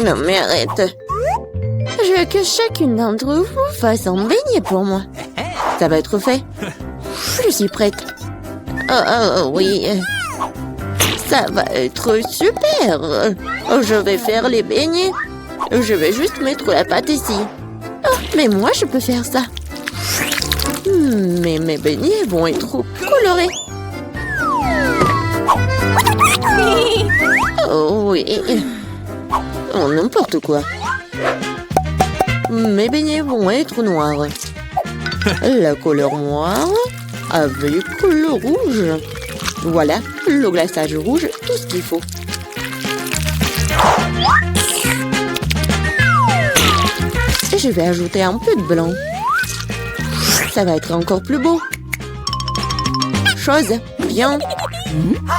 Non mais arrête. Je veux que chacune d'entre vous fasse un beignet pour moi. Ça va être fait. Je suis prête. Oh oui. Ça va être super. Je vais faire les beignets. Je vais juste mettre la pâte ici. Oh, mais moi, je peux faire ça. Mais mes beignets vont être trop colorés. Oh oui. Oh, n'importe quoi. Mes beignets vont être noirs. La couleur noire avec le rouge. Voilà, le glaçage rouge, tout ce qu'il faut. Et je vais ajouter un peu de blanc. Ça va être encore plus beau. Chose, viens.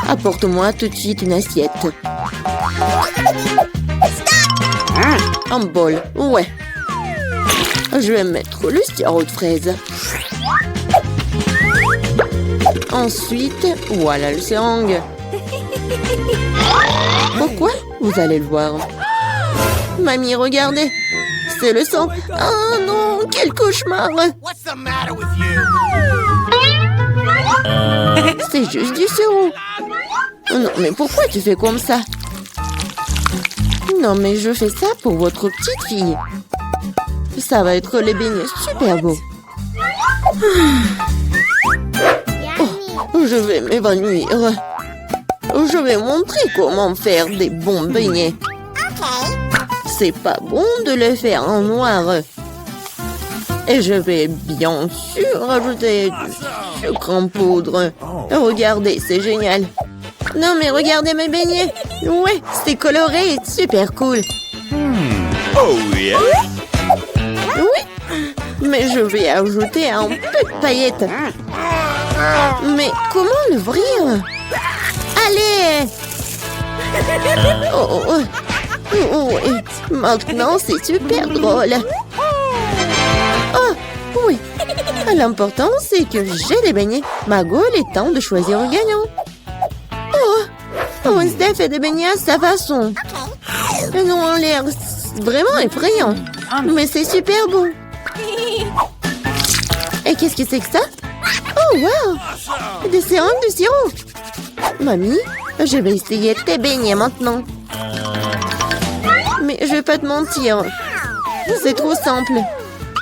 Apporte-moi tout de suite une assiette. Un bol, ouais. Je vais mettre le sirop de fraise. Ensuite, voilà le seringue. Pourquoi? Vous allez le voir. Mamie, regardez. C'est le sang. Oh non, quel cauchemar. C'est juste du sirop. Non, mais pourquoi tu fais comme ça? Non, mais je fais ça pour votre petite fille. Ça va être les beignets super beaux. Oh, je vais m'évanouir. Je vais montrer comment faire des bons beignets. C'est pas bon de les faire en noir. Et je vais bien sûr ajouter du sucre en poudre. Regardez, c'est génial. Non mais regardez mes beignets. Ouais, c'est coloré et super cool. Oh yeah. Oui, mais je vais ajouter un peu de paillettes. Mais comment l'ouvrir? Allez! Oh, et maintenant c'est super drôle. Oh, oui. L'important c'est que j'ai des beignets. Margot, il est temps de choisir le gagnant. Oh, Wednesday fait des beignets à sa façon. Ils ont l'air vraiment effrayants. Mais c'est super bon. Et qu'est-ce que c'est que ça? Oh, wow! Des seringues de sirop. Mamie, je vais essayer tes beignets maintenant. Mais je vais pas te mentir. C'est trop simple.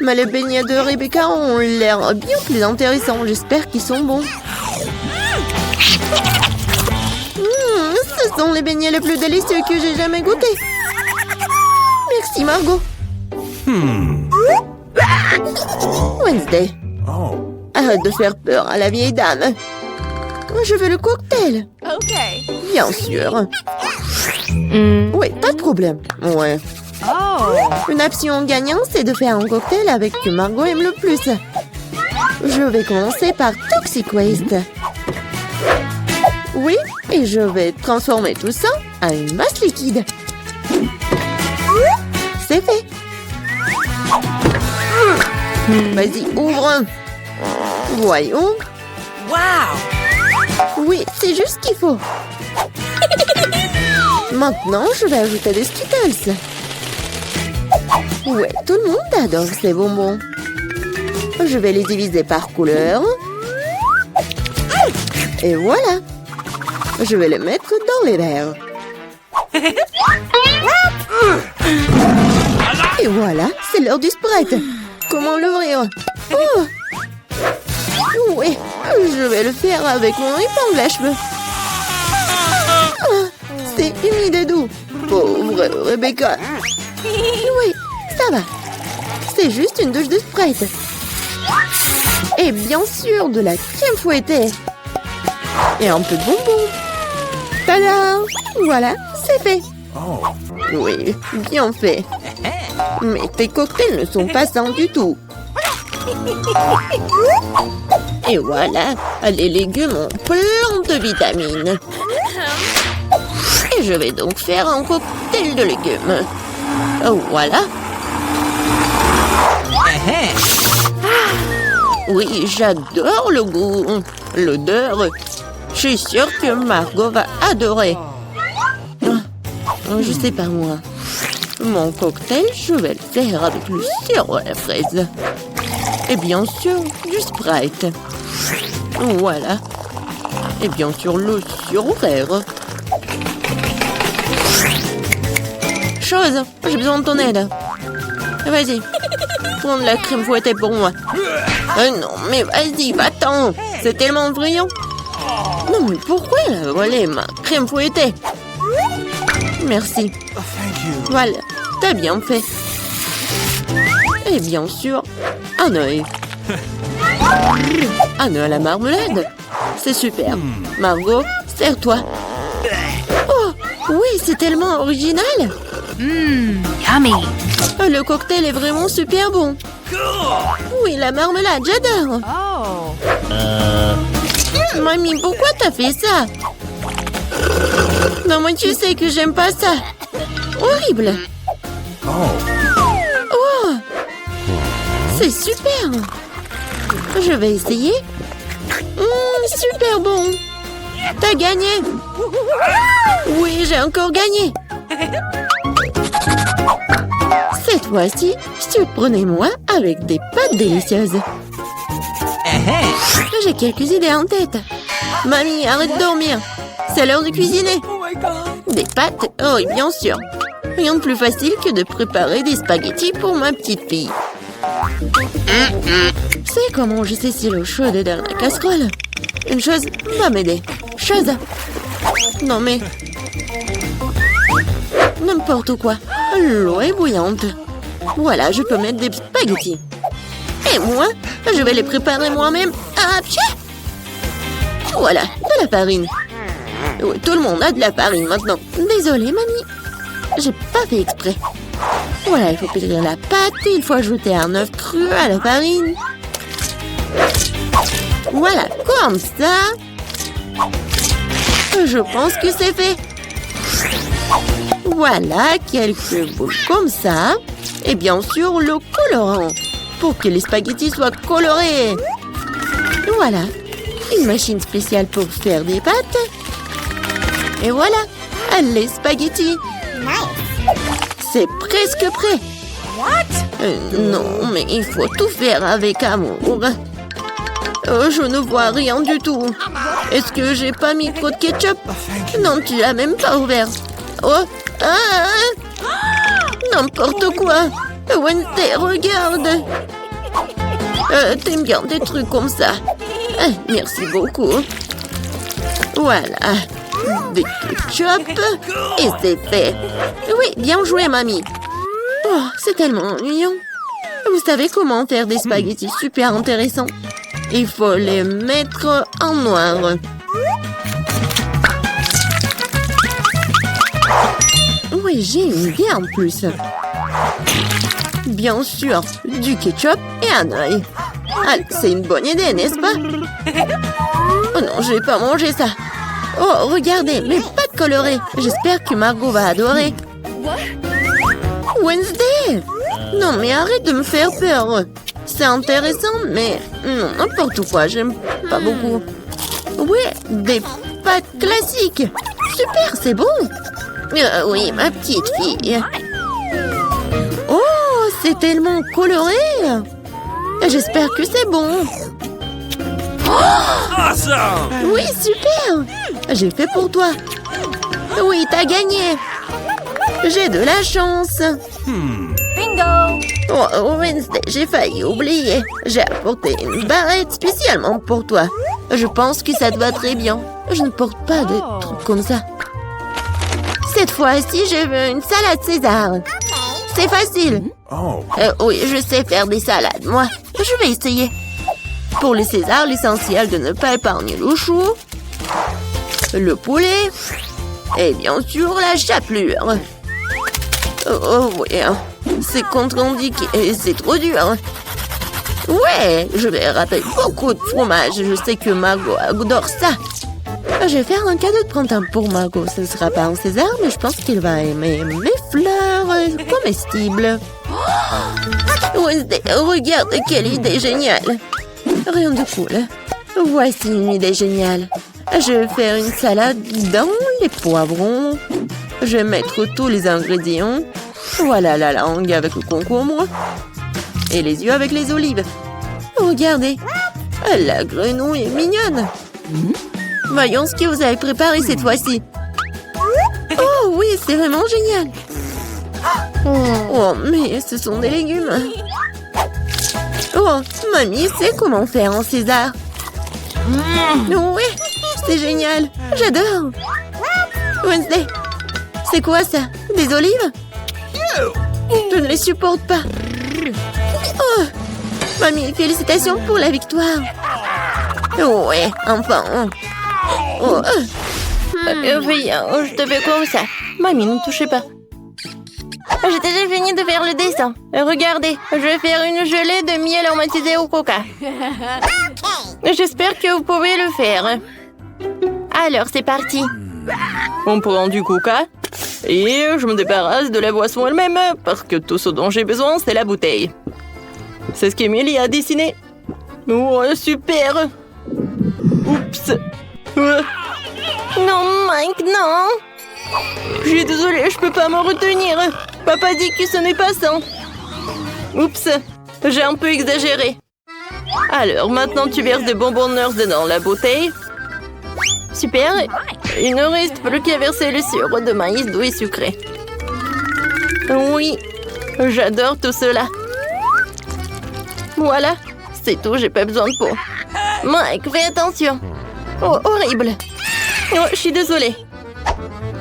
Mais les beignets de Rebecca ont l'air bien plus intéressants. J'espère qu'ils sont bons. Ce sont les beignets les plus délicieux que j'ai jamais goûtés. Merci, Margot. Wednesday. Arrête de faire peur à la vieille dame. Je veux le cocktail. OK. Bien sûr. Oui, pas de problème. Ouais. Oh. Une option gagnante, c'est de faire un cocktail avec ce que Margot aime le plus. Je vais commencer par Toxic Waste. Oui, et je vais transformer tout ça en une masse liquide. C'est fait. Vas-y, ouvre. Voyons. Wow. Oui, c'est juste ce qu'il faut. Maintenant, je vais ajouter des Skittles. Ouais, tout le monde adore ces bonbons. Je vais les diviser par couleur. Et voilà. Je vais les mettre dans les verres. Et voilà, c'est l'heure du Sprite. Comment l'ouvrir? Oh! Oui, je vais le faire avec mon épingle à cheveux. Oh, c'est humide et doux. Pauvre Rebecca. Oui, ça va. C'est juste une douche de Sprite. Et bien sûr, de la crème fouettée. Et un peu de bonbons. Tada! Voilà, c'est fait. Oui, bien fait. Mais tes cocktails ne sont pas sains du tout. Et voilà, les légumes ont plein de vitamines. Et je vais donc faire un cocktail de légumes. Voilà. Oui, j'adore le goût, l'odeur. Je suis sûre que Margot va adorer. Je sais pas moi. Mon cocktail, je vais le faire avec le sirop à la fraise. Et bien sûr, du Sprite. Voilà. Et bien sûr, le sirop vert. Chose, j'ai besoin de ton aide. Vas-y, prends de la crème fouettée pour moi. Non, mais vas-y, va-t'en. C'est tellement brillant. Non, mais pourquoi elle a volé ma crème fouettée? Merci. Voilà, t'as bien fait. Et bien sûr, un œil. Un œil à la marmelade. C'est super. Margot, sers-toi. Oh, oui, c'est tellement original. Yummy. Le cocktail est vraiment super bon. Oui, la marmelade, j'adore. Mamie, pourquoi t'as fait ça? Non, moi, tu sais que j'aime pas ça. Horrible. Oh, c'est super. Je vais essayer. Super bon. T'as gagné. Oui, j'ai encore gagné. Cette fois-ci, surprenez-moi avec des pâtes délicieuses. J'ai quelques idées en tête. Mamie, arrête de dormir. C'est l'heure de cuisiner. Des pâtes? Oh, oui, bien sûr. Rien de plus facile que de préparer des spaghettis pour ma petite fille. C'est comment je saisis l'eau chaude dans la casserole. Une chose va m'aider. Chose. Non mais... N'importe quoi. L'eau est bouillante. Voilà, je peux mettre des spaghettis. Et moi, je vais les préparer moi-même. Ah, pchit! Voilà, de la farine. Oui, tout le monde a de la farine maintenant. Désolée, mamie. J'ai pas fait exprès. Voilà, il faut pétrir la pâte. Il faut ajouter un œuf cru à la farine. Voilà, comme ça. Je pense que c'est fait. Voilà, quelques boules comme ça. Et bien sûr, le colorant. Pour que les spaghettis soient colorés. Voilà, une machine spéciale pour faire des pâtes. Et voilà, les spaghettis. C'est presque prêt. Non, mais il faut tout faire avec amour. Je ne vois rien du tout. Est-ce que j'ai pas mis trop de ketchup? Non, tu l'as même pas ouvert. Oh, n'importe quoi. Wednesday, regarde. T'aimes bien des trucs comme ça. Merci beaucoup. Voilà. Des ketchup. Et c'est fait. Oui, bien joué, mamie. Oh, c'est tellement ennuyant. Vous savez comment faire des spaghettis super intéressants? Il faut les mettre en noir. Oui, j'ai une idée en plus. Bien sûr, du ketchup et un œil. Ah, c'est une bonne idée, n'est-ce pas? Oh non, je vais pas manger ça. Oh, regardez, mes pâtes colorées. J'espère que Margot va adorer. Wednesday! Non, mais arrête de me faire peur. C'est intéressant, mais non, n'importe quoi, j'aime pas beaucoup. Ouais, des pâtes classiques. Super, c'est bon. Oui, ma petite fille. Oh, c'est tellement coloré. J'espère que c'est bon. Awesome! Oui, super. J'ai fait pour toi. Oui, t'as gagné. J'ai de la chance. Bingo. Oh, Wednesday, j'ai failli oublier. J'ai apporté une barrette spécialement pour toi. Je pense que ça te va très bien. Je ne porte pas de trucs comme ça. Cette fois-ci, je veux une salade César. C'est facile. Oh. Oui, je sais faire des salades, moi. Je vais essayer. Pour les Césars, l'essentiel de ne pas épargner le chou, le poulet et bien sûr la chapelure. Oh oui, c'est contre-indiqué et c'est trop dur. Ouais, je vais râper beaucoup de fromage. Je sais que Margot adore ça. Je vais faire un cadeau de printemps pour Margot. Ce ne sera pas un César, mais je pense qu'il va aimer mes fleurs comestibles. Wednesday, regarde quelle idée géniale. Rien de cool. Voici une idée géniale. Je vais faire une salade dans les poivrons. Je vais mettre tous les ingrédients Voilà la langue avec le concombre. Et les yeux avec les olives. Regardez. La grenouille est mignonne. Voyons ce que vous avez préparé cette fois-ci. Oh oui, c'est vraiment génial. Oh, mais ce sont des légumes. Oh, mamie sait comment faire en César. Oui, c'est génial. J'adore. Wednesday, c'est quoi ça? Des olives? Je ne les supporte pas. Oh, mamie, félicitations pour la victoire. Ouais, enfin. Oh. Oui, je te fais comme ça. Mamie, ne touchez pas. J'ai déjà fini de faire le dessin. Regardez, je vais faire une gelée de miel aromatisé au coca. J'espère que vous pouvez le faire. Alors, c'est parti. On prend du coca et je me débarrasse de la boisson elle-même parce que tout ce dont j'ai besoin, c'est la bouteille. C'est ce qu'Emily a dessiné. Oh, super. Oups. Non, Mike, non. Je suis désolée, je peux pas me retenir. Papa dit que ce n'est pas ça. Oups, j'ai un peu exagéré. Alors, maintenant tu verses des bonbons Nurse dans la bouteille. Super. Il ne reste plus qu'à verser le sirop de maïs doux et sucré. Oui, j'adore tout cela. Voilà, c'est tout, j'ai pas besoin de peau. Mike, fais attention. Oh, horrible. Oh, je suis désolée.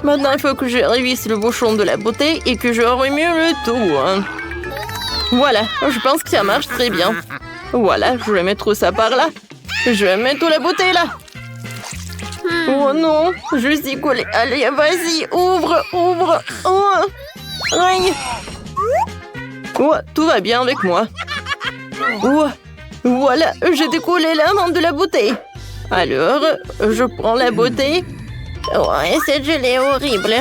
Maintenant, il faut que je révisse le bouchon de la bouteille et que je remue le tout. Voilà, je pense que ça marche très bien. Voilà, je vais mettre ça par là. Je vais mettre la bouteille là. Oh non, je suis collée. Allez, vas-y, ouvre. Oh, aïe. Oh, tout va bien avec moi. Oh, voilà, j'ai décollé la main de la bouteille. Alors, je prends la bouteille. Ouais, cette gelée est horrible.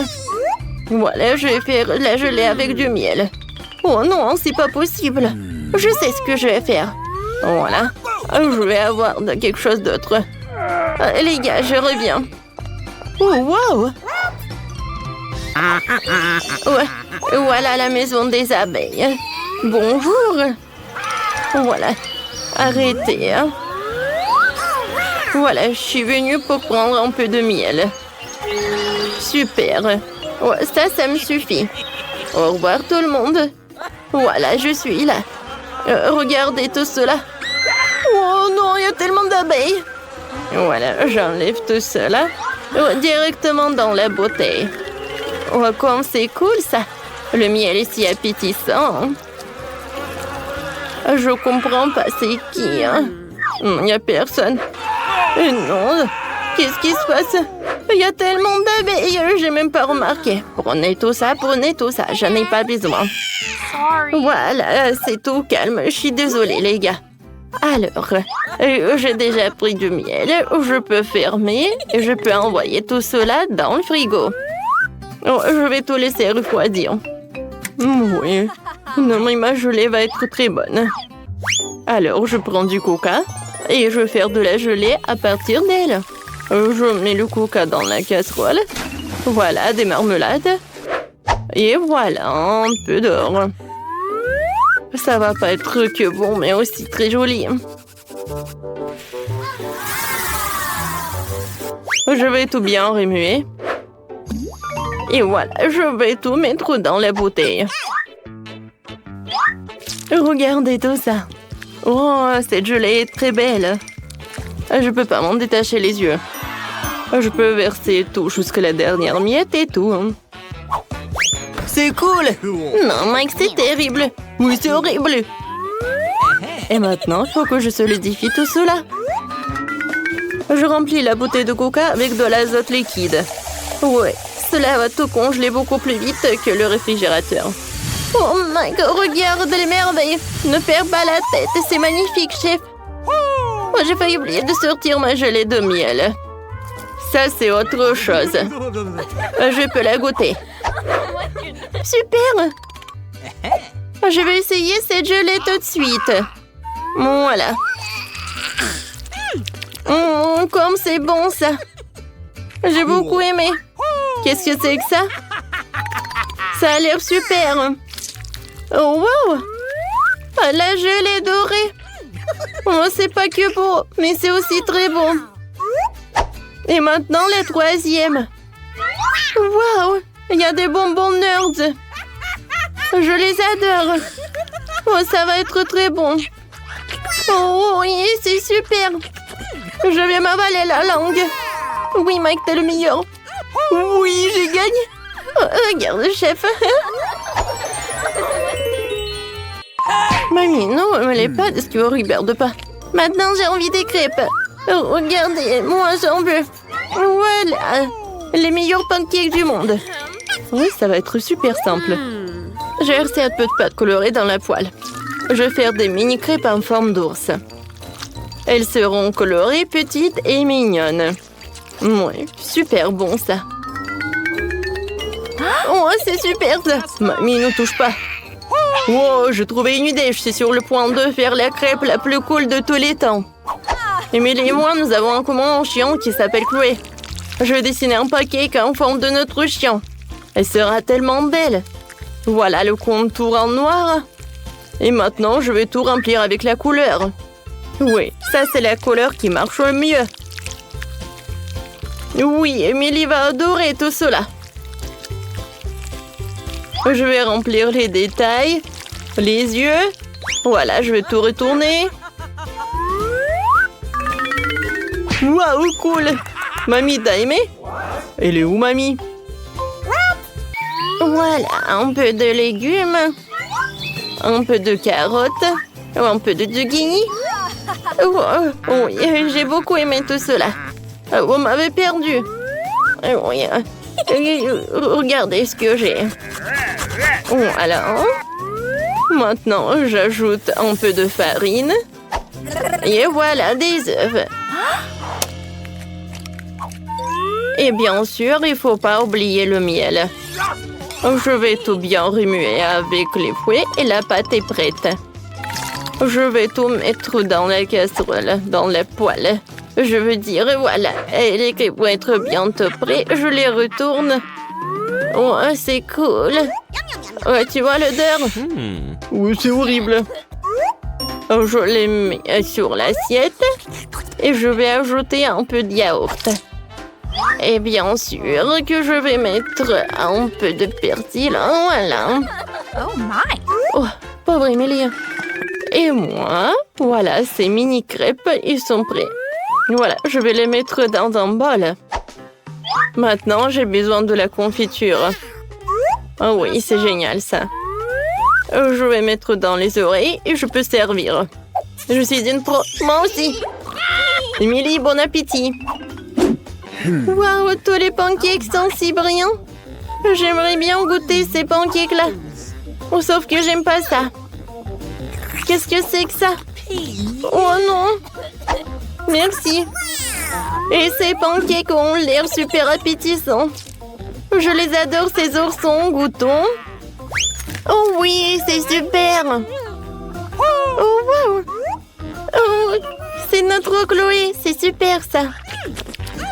Voilà, je vais faire la gelée avec du miel. Oh non, c'est pas possible. Je sais ce que je vais faire. Voilà, je vais avoir quelque chose d'autre. Les gars, je reviens. Oh, wow! Ouais, voilà la maison des abeilles. Bonjour. Voilà, arrêtez. Hein. Voilà, je suis venue pour prendre un peu de miel. Super. Ouais, ça me suffit. Au revoir tout le monde. Voilà, je suis là. Regardez tout cela. Oh non, il y a tellement d'abeilles. Voilà, j'enlève tout cela directement dans la bouteille. Oh, comme c'est cool ça. Le miel est si appétissant. Je comprends pas, c'est qui, hein? Il n'y a personne. Non, qu'est-ce qui se passe? Il y a tellement d'abeilles, j'ai même pas remarqué. Prenez tout ça, je n'ai pas besoin. Voilà, c'est tout calme, je suis désolée les gars. Alors, j'ai déjà pris du miel, je peux fermer et je peux envoyer tout cela dans le frigo. Oh, je vais tout laisser refroidir. Oui, non mais ma gelée va être très bonne. Alors, je prends du coca et je vais faire de la gelée à partir d'elle. Je mets le coca dans la casserole. Voilà, des marmelades. Et voilà, un peu d'or. Ça va pas être que bon, mais aussi très joli. Je vais tout bien remuer. Et voilà, je vais tout mettre dans la bouteille. Regardez tout ça. Oh, cette gelée est très belle. Je peux pas m'en détacher les yeux. Je peux verser tout jusqu'à la dernière miette et tout. C'est cool. Non, Mike, c'est terrible. Oui, c'est horrible. Et maintenant, il faut que je solidifie tout cela. Je remplis la bouteille de coca avec de l'azote liquide. Ouais, cela va tout congeler beaucoup plus vite que le réfrigérateur. Oh Mike, regarde les merveilles. Ne perds pas la tête, c'est magnifique, chef. Oh, j'ai failli oublier de sortir ma gelée de miel. Ça, c'est autre chose. Je peux la goûter. Super. Je vais essayer cette gelée tout de suite. Voilà. Comme c'est bon, ça. J'ai beaucoup aimé. Qu'est-ce que c'est que ça? Ça a l'air super. Oh, wow! Ah, la gelée dorée. Oh, c'est pas que beau, mais c'est aussi très bon. Et maintenant, la troisième. Wow! Il y a des bonbons nerds. Je les adore. Oh, ça va être très bon. Oh, oui, c'est super. Je vais m'avaler la langue. Oui, Mike, t'es le meilleur. Oui, j'ai gagné. Oh, regarde, chef. Mamie, non, me les pas de ce que vous regarde pas. Maintenant, j'ai envie des crêpes. Oh, regardez, moi, j'en veux. Voilà. Les meilleurs pancakes du monde. Oui, ça va être super simple. J'ai versé un peu de pâte colorée dans la poêle. Je vais faire des mini crêpes en forme d'ours. Elles seront colorées, petites et mignonnes. Ouais, super bon ça. Oh, c'est super ça. Mamie, ne touche pas. Wow, j'ai trouvé une idée. Je suis sur le point de faire la crêpe la plus cool de tous les temps. Emily et moi, nous avons un commun chien qui s'appelle Chloé. Je vais dessiner un pancake en forme de notre chien. Elle sera tellement belle. Voilà le contour en noir. Et maintenant, je vais tout remplir avec la couleur. Oui, ça c'est la couleur qui marche le mieux. Oui, Emily va adorer tout cela. Je vais remplir les détails, les yeux. Voilà, je vais tout retourner. Waouh, cool! Mamie, t'as aimé? Elle est où, mamie? Voilà, un peu de légumes, un peu de carottes, un peu de zucchini. Oui, j'ai beaucoup aimé tout cela. Vous m'avez perdu. Oui, regardez ce que j'ai. Voilà. Maintenant, j'ajoute un peu de farine. Et voilà des œufs. Et bien sûr, il ne faut pas oublier le miel. Je vais tout bien remuer avec les fouets et la pâte est prête. Je vais tout mettre dans la casserole, dans la poêle. Je veux dire, voilà, les crêpes vont être bientôt prêts. Je les retourne. Oh, c'est cool. Ouais, tu vois l'odeur? Oui, c'est horrible. Je les mets sur l'assiette et je vais ajouter un peu de yaourt. Et bien sûr que je vais mettre un peu de persil. Voilà. Oh my! Oh, pauvre Emily. Et moi, voilà, ces mini crêpes, ils sont prêts. Voilà, je vais les mettre dans un bol. Maintenant, j'ai besoin de la confiture. Oh oui, c'est génial ça. Je vais mettre dans les oreilles et je peux servir. Je suis une pro. Moi aussi. Emily, bon appétit. Waouh, tous les pancakes sont si brillants. J'aimerais bien goûter ces pancakes-là. Oh, sauf que j'aime pas ça. Qu'est-ce que c'est que ça? Oh non. Merci. Et ces pancakes ont l'air super appétissants. Je les adore, ces oursons. Goûtons. Oh oui, c'est super. Oh wow. Oh, c'est notre Chloé. C'est super ça.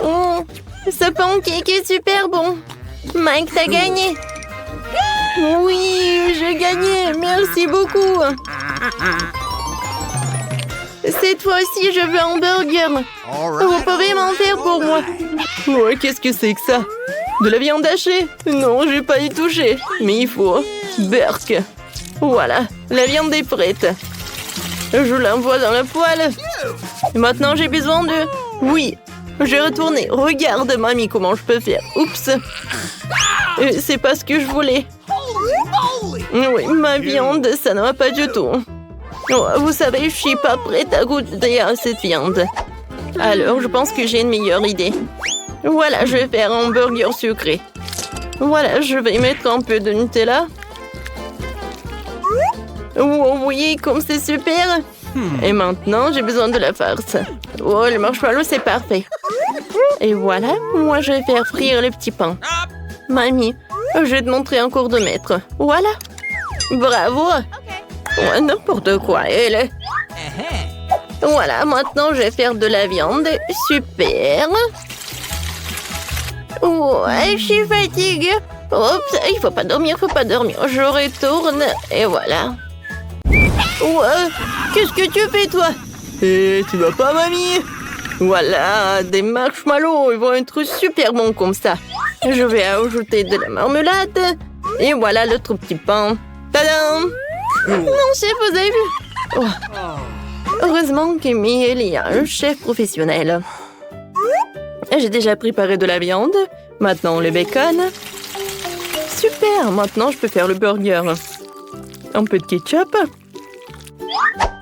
Oh, ce pancake est super bon. Mike, t'as gagné. Oui, j'ai gagné. Merci beaucoup. Cette fois-ci, je veux un burger. Vous pouvez m'en faire pour moi. Ouais, qu'est-ce que c'est que ça? De la viande hachée? Non, je vais pas y toucher. Mais il faut. Burk. Voilà, la viande est prête. Je l'envoie dans la poêle. Et maintenant, j'ai besoin de... Oui, j'ai retourné. Regarde, mamie, comment je peux faire. Oups. C'est pas ce que je voulais. Oui, ma viande, ça ne va pas du tout. Oh, vous savez, je suis pas prête à goûter à cette viande. Alors, je pense que j'ai une meilleure idée. Voilà, je vais faire un burger sucré. Voilà, je vais mettre un peu de Nutella. Oh oui, comme c'est super. Et maintenant, j'ai besoin de la farce. Oh, le marshmallow, c'est parfait. Et voilà, moi, je vais faire frire le petit pain. Mamie, je vais te montrer un cours de maître. Voilà. Bravo. Ouais, n'importe quoi, elle. Voilà, maintenant, je vais faire de la viande. Super. Ouais, je suis fatiguée. Oups, il faut pas dormir, faut pas dormir. Je retourne et voilà. Ouais, qu'est-ce que tu fais, toi? Tu vas pas, mamie? Voilà, des marshmallows, ils vont être super bons comme ça. Je vais ajouter de la marmelade. Et voilà l'autre petit pain. Tadam! Non, chef, vous avez vu? Oh. Heureusement qu'il y a un chef professionnel. J'ai déjà préparé de la viande. Maintenant, le bacon. Super, maintenant je peux faire le burger. Un peu de ketchup.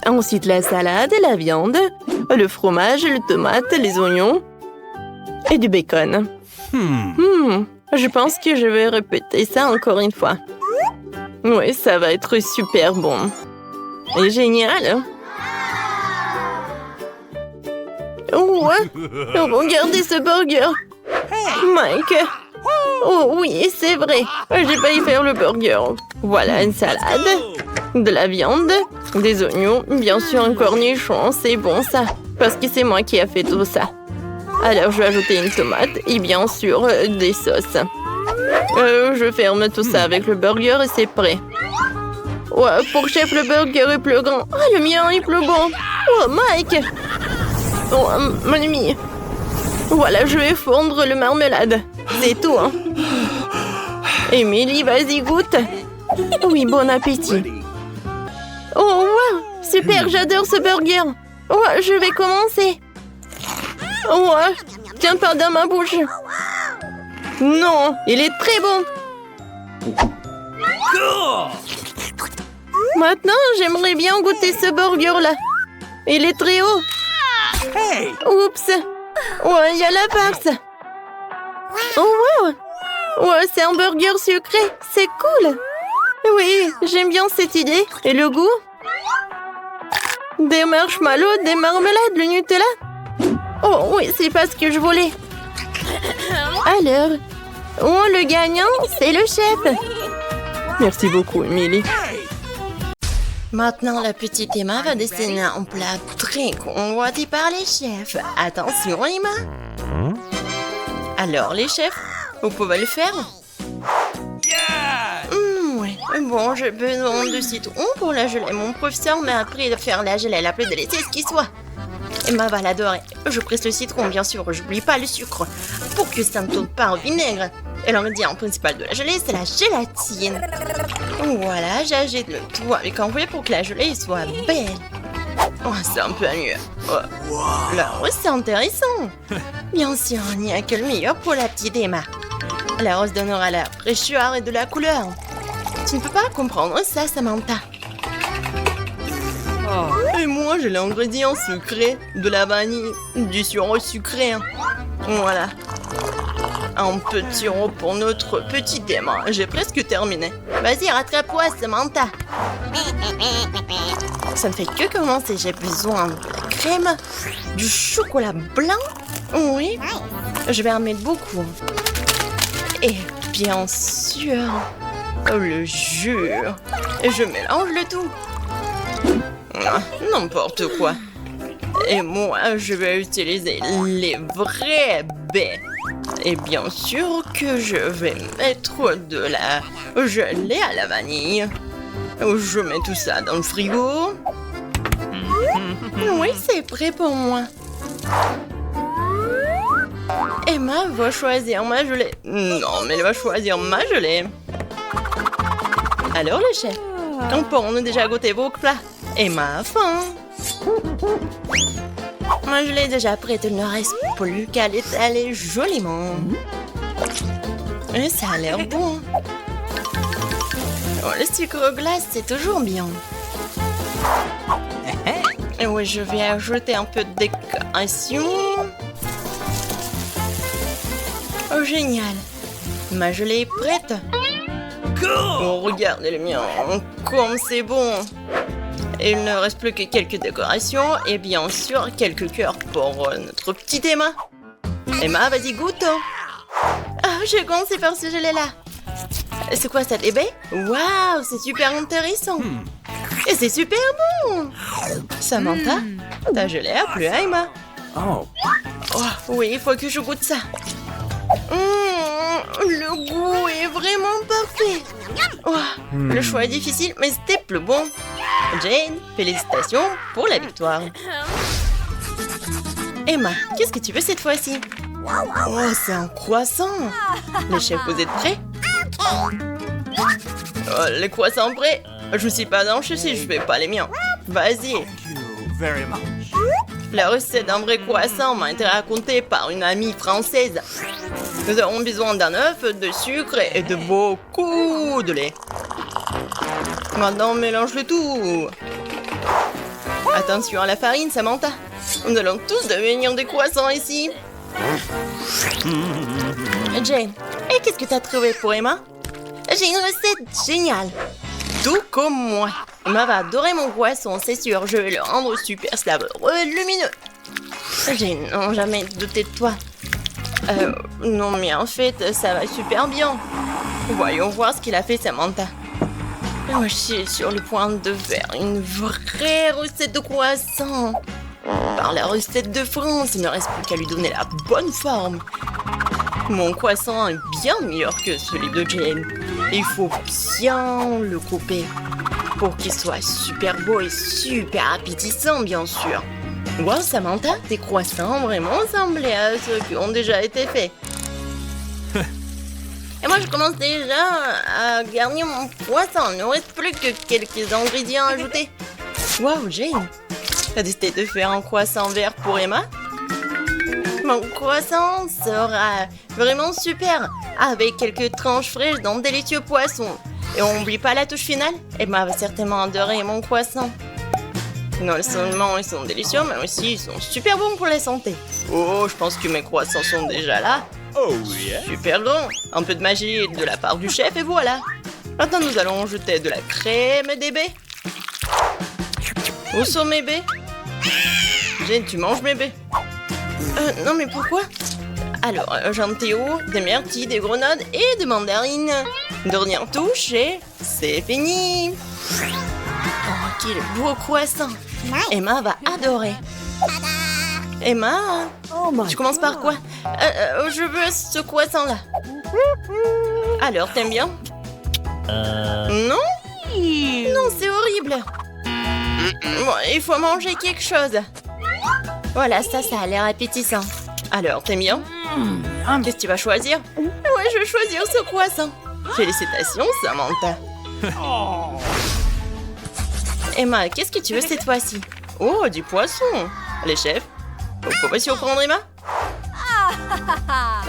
Ensuite, la salade et la viande. Le fromage, les tomates, les oignons. Et du bacon. Je pense que je vais répéter ça encore une fois. Oui, ça va être super bon. Et génial. Ouais, regardez ce burger. Mike. Oh oui, c'est vrai. J'ai failli faire le burger. Voilà une salade, de la viande, des oignons, bien sûr un cornichon. C'est bon ça, parce que c'est moi qui ai fait tout ça. Alors je vais ajouter une tomate et bien sûr des sauces. Je ferme tout ça avec le burger et c'est prêt. Ouais, pour chef, le burger est plus grand. Ah, le mien est plus bon. Oh, Mike. Oh, mon ami. Voilà, je vais fondre le marmelade. C'est tout, hein. Émilie, vas-y, goûte. Oui, bon appétit. Oh, wow. Super, j'adore ce burger. Ouais, je vais commencer. Ouais, tiens pas dans ma bouche. Non, il est très bon. Maintenant, j'aimerais bien goûter ce burger-là. Il est très haut. Oups. Ouais, il y a la farce. Oh, wow. Ouais, c'est un burger sucré. C'est cool. Oui, j'aime bien cette idée. Et le goût? Des marshmallows, des marmelades, le Nutella. Oh, oui, c'est pas ce que je voulais. Alors, le gagnant, c'est le chef. Merci beaucoup, Emily. Maintenant, la petite Emma va dessiner un plat très convoité par les chefs. Attention, Emma. Alors, les chefs, vous pouvez le faire? Ouais. Bon, j'ai besoin de citron pour la gelée. Mon professeur m'a appris de faire la gelée la plus délicieuse qui soit. Emma va l'adorer. Je presse le citron, bien sûr. J'oublie pas le sucre pour que ça ne tourne pas au vinaigre. Et l'ingrédient principal de la gelée, c'est la gélatine. Voilà, j'agite le tout avec un fouet pour que la gelée soit belle. Oh, c'est un peu mieux. Oh. Là, c'est intéressant. Bien sûr, il n'y a que le meilleur pour la petite Emma. La rose donnera la fraîcheur et de la couleur. Tu ne peux pas comprendre ça, Samantha. Et moi, j'ai l'ingrédient secret, de la vanille, du sirop sucré. Voilà. Un petit sirop pour notre petite Emma. J'ai presque terminé. Vas-y, rattrape-toi, Samantha. Ça ne fait que commencer. J'ai besoin de la crème, du chocolat blanc. Oui. Je vais en mettre beaucoup. Et bien sûr, le jus. Et je mélange le tout. N'importe quoi. Et moi, je vais utiliser les vrais baies. Et bien sûr que je vais mettre de la gelée à la vanille. Je mets tout ça dans le frigo. Oui, c'est prêt pour moi. Emma va choisir ma gelée. Non, mais elle va choisir ma gelée. Alors, le chef, on a déjà goûté vos plats. Emma a faim. Moi, je l'ai déjà prête, il ne reste plus qu'à l'étaler joliment. Et ça a l'air bon. Oh, le sucre glace, c'est toujours bien. Et oui, je vais ajouter un peu de décoration. Oh, génial. Ma gelée est prête. Oh, regardez le mien, comme c'est bon. Il ne reste plus que quelques décorations et bien sûr quelques cœurs pour notre petite Emma. Emma, vas-y, goûte. Ah, j'ai commencé par ce gelée-là. C'est quoi cette ébé? Waouh, c'est super intéressant. Et c'est super bon. Samantha, ta gelée a plu à Emma. Oh, oui, il faut que je goûte ça. Le goût est vraiment parfait. Oh, le choix est difficile, mais c'était plus bon. Jane, félicitations pour la victoire. Emma, qu'est-ce que tu veux cette fois-ci? Oh, c'est un croissant. Les chefs, vous êtes prêts? Oh, les croissants prêts? Je suis pas dans si je fais pas les miens. Vas-y. Very much. La recette d'un vrai croissant m'a été racontée par une amie française. Nous avons besoin d'un œuf, de sucre et de beaucoup de lait. Maintenant, on mélange le tout. Attention à la farine, Samantha. Nous allons tous devenir des croissants ici. Jane, et qu'est-ce que tu as trouvé pour Emma? J'ai une recette géniale. Tout comme moi. Emma va adorer mon croissant, c'est sûr. Je vais le rendre super savoureux et lumineux. J'ai jamais douté de toi. Non, mais en fait, ça va super bien. Voyons voir ce qu'il a fait, Samantha. Moi, je suis sur le point de faire une vraie recette de croissant. Par la recette de France, il ne reste plus qu'à lui donner la bonne forme. Mon croissant est bien meilleur que celui de Jane. Il faut bien le couper pour qu'il soit super beau et super appétissant, bien sûr. Wow, Samantha, tes croissants vraiment ressemblaient à ceux qui ont déjà été faits. Et moi, je commence déjà à garnir mon poisson. Il ne reste plus que quelques ingrédients ajoutés. Wow, Jane, t'as décidé de faire un croissant vert pour Emma? Mon croissant sera vraiment super, avec quelques tranches fraîches d'un délicieux poisson. Et on n'oublie pas la touche finale, Emma va certainement adorer mon croissant. Non seulement ils sont délicieux, mais aussi ils sont super bons pour la santé. Oh, je pense que mes croissants sont déjà là. Oh yeah. Super grand. Un peu de magie de la part du chef et voilà. Maintenant nous allons jeter de la crème et des baies. Où sont mes baies? Jane, tu manges mes baies? Non mais pourquoi? Alors, j'en théo, des myrtilles, des grenades et des mandarines. Dernière touche et c'est fini. Oh, quel beau croissant. Emma va adorer. Emma, tu commences par quoi? Je veux ce croissant-là. Alors, t'aimes bien? Non? Non, c'est horrible. Bon, il faut manger quelque chose. Voilà, ça a l'air appétissant. Alors, t'aimes bien? Qu'est-ce que tu vas choisir? Ouais, je vais choisir ce croissant. Félicitations, Samantha. Emma, qu'est-ce que tu veux cette fois-ci? Oh, du poisson. Les chefs, vous pouvez surprendre Emma?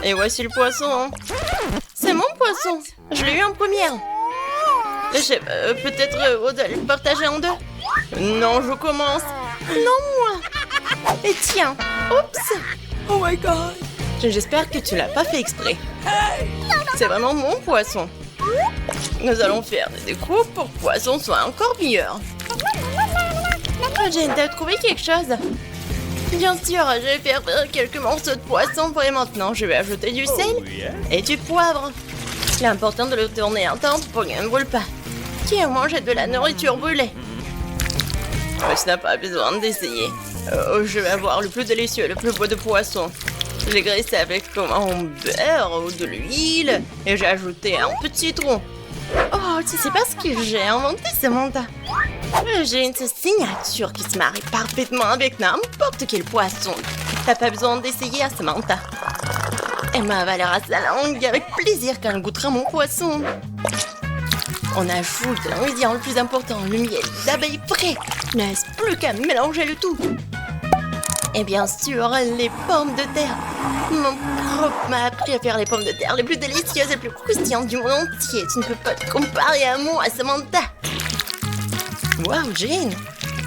Et voici le poisson. C'est mon poisson. Je l'ai eu en première. Les chefs, peut-être vous allez le partager en deux? Non, je commence. Non, moi. Et tiens. Oups. Oh my god. J'espère que tu l'as pas fait exprès. C'est vraiment mon poisson. Nous allons faire des découpes pour que le poisson soit encore meilleur. Jane, t'as trouvé quelque chose? Bien sûr, je vais faire quelques morceaux de poisson pour maintenant. Je vais ajouter du sel et du poivre. Il est important de le tourner un temps pour qu'il ne brûle pas. Qui a mangé de la nourriture brûlée? Tu n'as pas besoin d'essayer. Je vais avoir le plus délicieux, le plus beau de poisson. Je l'ai graissé avec comme un beurre ou de l'huile et j'ai ajouté un peu de citron. Oh, tu sais pas ce que j'ai inventé, Samantha? J'ai une signature qui se marie parfaitement avec n'importe quel poisson. T'as pas besoin d'essayer, Samantha. Emma avalera sa langue avec plaisir quand elle goûtera mon poisson. On ajoute l'ingrédient le plus important, le miel d'abeille frais. Il ne reste plus qu'à mélanger le tout. Et bien sûr, les pommes de terre. Mon prof m'a appris à faire les pommes de terre les plus délicieuses et les plus croustillantes du monde entier. Tu ne peux pas te comparer à moi, Samantha. Wow, Jane,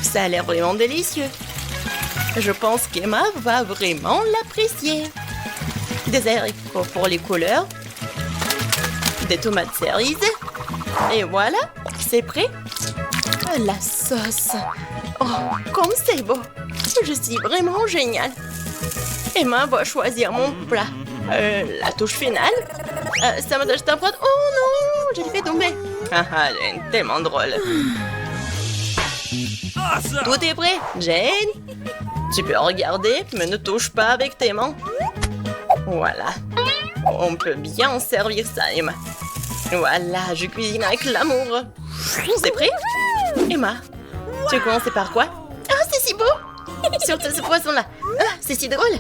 ça a l'air vraiment délicieux. Je pense qu'Emma va vraiment l'apprécier. Des haricots pour les couleurs. Des tomates cerises. Et voilà, c'est prêt. La sauce. Oh, comme c'est beau. Je suis vraiment géniale. Emma va choisir mon plat. La touche finale. Ça m'a acheté un plat. Oh non, je l'ai fait tomber. Ah, elle est tellement drôle. Tout est prêt, Jane. Tu peux regarder, mais ne touche pas avec tes mains. Voilà. On peut bien servir ça, Emma. Voilà, je cuisine avec l'amour. C'est prêt? Emma, tu veux commencer par quoi? Ah, c'est si beau! Surtout ce poisson-là. Ah, c'est si drôle.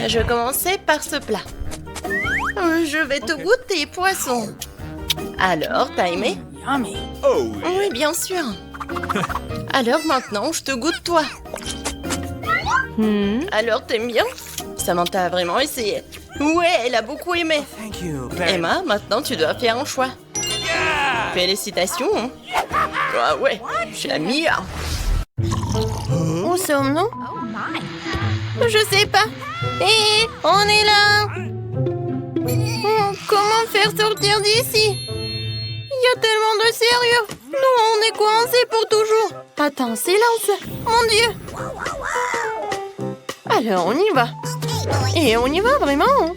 Je vais commencer par ce plat. Je vais te goûter, poisson. Alors, t'as aimé? Yummy. Oh, Oui, bien sûr. Alors maintenant, je te goûte toi. Alors, t'aimes bien? Samantha a vraiment essayé. Ouais, elle a beaucoup aimé. thank you very Emma, maintenant tu dois faire un choix. Félicitations. Ah ouais, je suis la meilleure. Où sommes-nous? Je sais pas. Hé, on est là. Comment faire sortir d'ici? Il y a tellement de sérieux. Nous, on est coincés pour toujours. Attends, silence. Mon Dieu. Alors, on y va. Et on y va vraiment.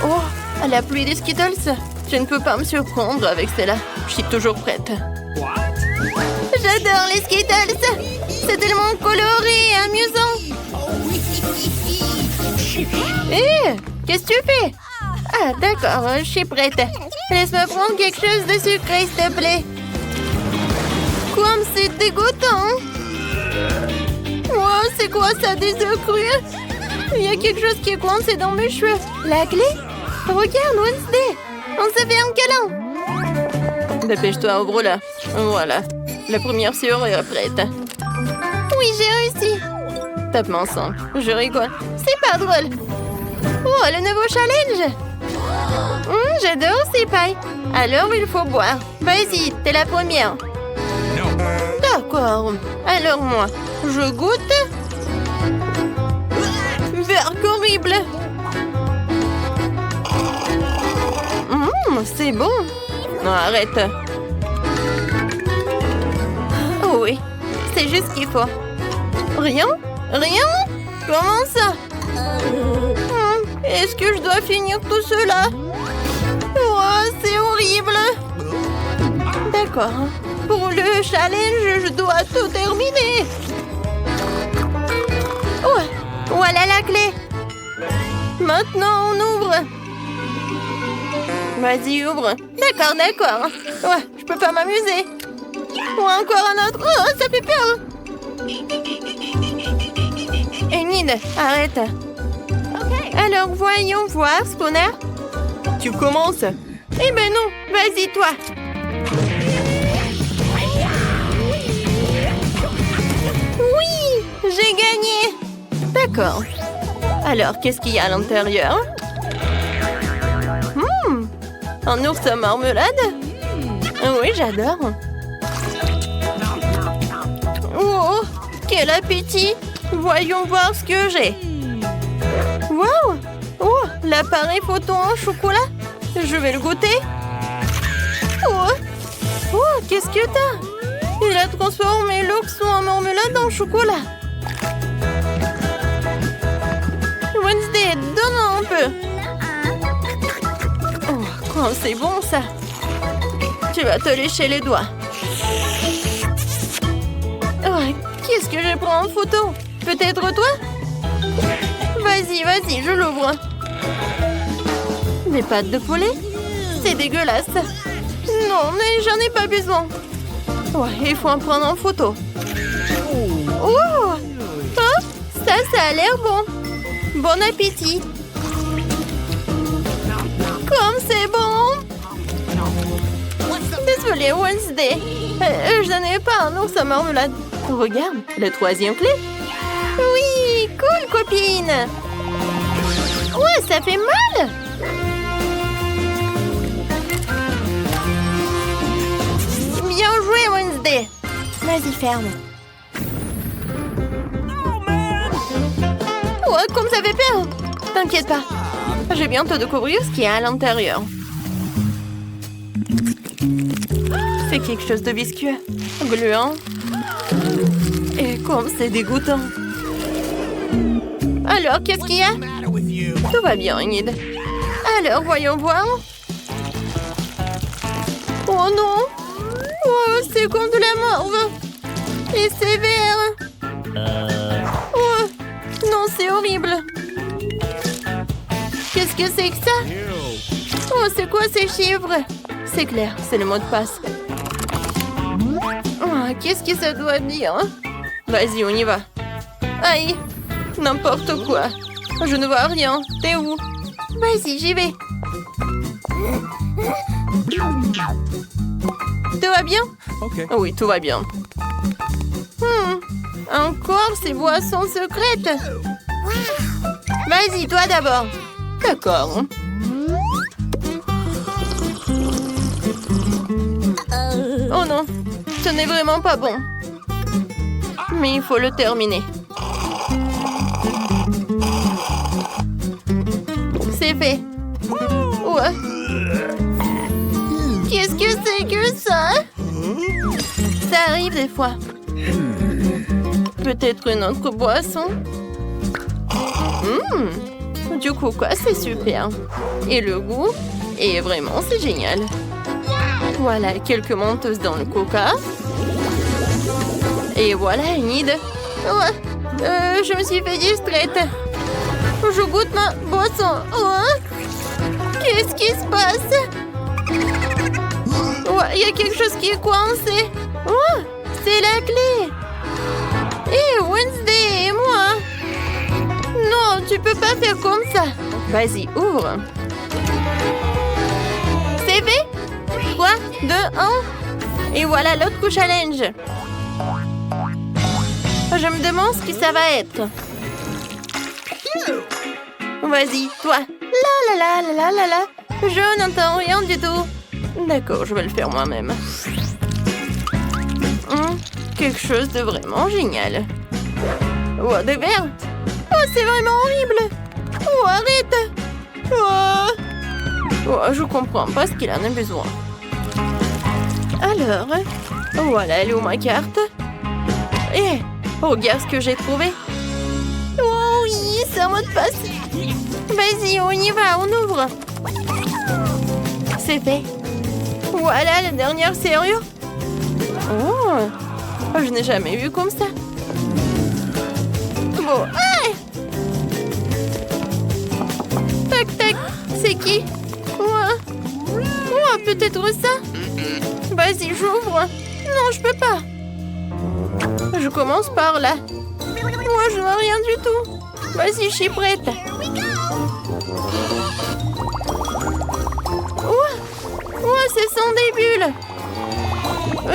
Oh, la pluie des Skittles. Je ne peux pas me surprendre avec celle-là. Je suis toujours prête. J'adore les Skittles. C'est tellement coloré et amusant. Hé, qu'est-ce que tu fais? Ah, d'accord, je suis prête. Laisse-moi prendre quelque chose de sucré, s'il te plaît. Comme c'est dégoûtant. Oh, c'est quoi ça, des œufs crus? Il y a quelque chose qui est coincé dans mes cheveux. La clé? Regarde, Wednesday. On se fait un câlin. Dépêche-toi, ouvre-la. Voilà. La première serrure est prête. Oui, j'ai réussi. Tape-moi ensemble. Je rigole. C'est pas drôle. Oh, le nouveau challenge. J'adore ces pailles. Alors, il faut boire. Vas-y, t'es la première. D'accord. Alors moi, je goûte. Verre horrible. C'est bon. Non, arrête. Oh oui, c'est juste ce qu'il faut. Rien? Rien? Comment ça? Est-ce que je dois finir tout cela? Oh, c'est horrible. D'accord. Pour le challenge, je dois tout terminer. Oh, voilà la clé. Maintenant, on ouvre. Vas-y, ouvre. D'accord, d'accord. Ouais, je peux pas m'amuser. Ou encore un autre. Oh, ça fait peur. Enid, arrête. Alors, voyons voir, Spooner. Tu commences? Eh ben non, vas-y, toi. Oui, j'ai gagné. D'accord. Alors, qu'est-ce qu'il y a à l'intérieur? Un ours à marmelade? Oui, j'adore. Oh, quel appétit! Voyons voir ce que j'ai. Wow! Oh, l'appareil photo en chocolat. Je vais le goûter. Oh, qu'est-ce que t'as? Il a transformé l'ourson en marmelade en chocolat. Wednesday, donne-en un peu. Oh, c'est bon ça. Tu vas te lécher les doigts. Oh, qu'est-ce que je prends en photo? Peut-être toi? Vas-y, vas-y, je l'ouvre. Des pâtes de poulet? C'est dégueulasse. Non, mais j'en ai pas besoin. Ouais, il faut en prendre en photo. Oh, ça a l'air bon. Bon appétit. Comme c'est bon. Désolée, Wednesday. Je n'en ai pas un ours à marmelade. Regarde, la troisième clé. Oui, cool, copine. Ouais, ça fait mal. Bien joué, Wednesday. Vas-y, ferme. Ouais, comme ça fait peur. T'inquiète pas. Je vais bientôt découvrir ce qu'il y a à l'intérieur. C'est quelque chose de visqueux, gluant. Et comme c'est dégoûtant. Alors, qu'est-ce qu'il y a? Tout va bien, Enid. Alors, voyons voir. Oh non! Oh, c'est comme de la morve. Et c'est vert. Oh, non, c'est horrible. Qu'est-ce que c'est que ça? Oh, c'est quoi ces chiffres? C'est clair, c'est le mot de passe. Oh, qu'est-ce que ça doit dire? Vas-y, on y va. Aïe, n'importe quoi. Je ne vois rien. T'es où? Vas-y, j'y vais. Tout va bien? Okay. Oui, tout va bien. Encore ces boissons secrètes. Vas-y, toi d'abord. D'accord. Oh non, ce n'est vraiment pas bon. Mais il faut le terminer. C'est fait. Ouais. Qu'est-ce que c'est que ça? Ça arrive des fois. Peut-être une autre boisson. Du coca, c'est super. Et le goût? Et vraiment, c'est génial. Voilà, quelques menteuses dans le coca. Et voilà une idée. Ouais, je me suis fait distraite. Je goûte ma boisson. Ouais. Qu'est-ce qui se passe? Ouais, il y a quelque chose qui est coincé. Oh, c'est la clé. Et Wednesday et moi. Non, tu peux pas faire comme ça. Vas-y, ouvre. C'est fait? 3, 2, 1. Et voilà l'autre challenge. Je me demande ce que ça va être. Vas-y, toi. La la la la la la. Je n'entends rien du tout. D'accord, je vais le faire moi-même. Quelque chose de vraiment génial. Oh, des verres. Oh, c'est vraiment horrible. Oh, arrête. Oh, je comprends pas ce qu'il en a besoin. Alors, voilà, elle est où ma carte? Eh, regarde ce que j'ai trouvé. Oh oui, c'est un mot de passe. Vas-y, on y va, on ouvre. C'est fait. Voilà la dernière serrure. Oh, je n'ai jamais vu comme ça. Bon, tac, tac, c'est qui? Ouais, peut-être ça. Vas-y, j'ouvre. Non, je peux pas. Je commence par là. Moi, je vois rien du tout. Vas-y, je suis prête. Ouais, ce sont des bulles.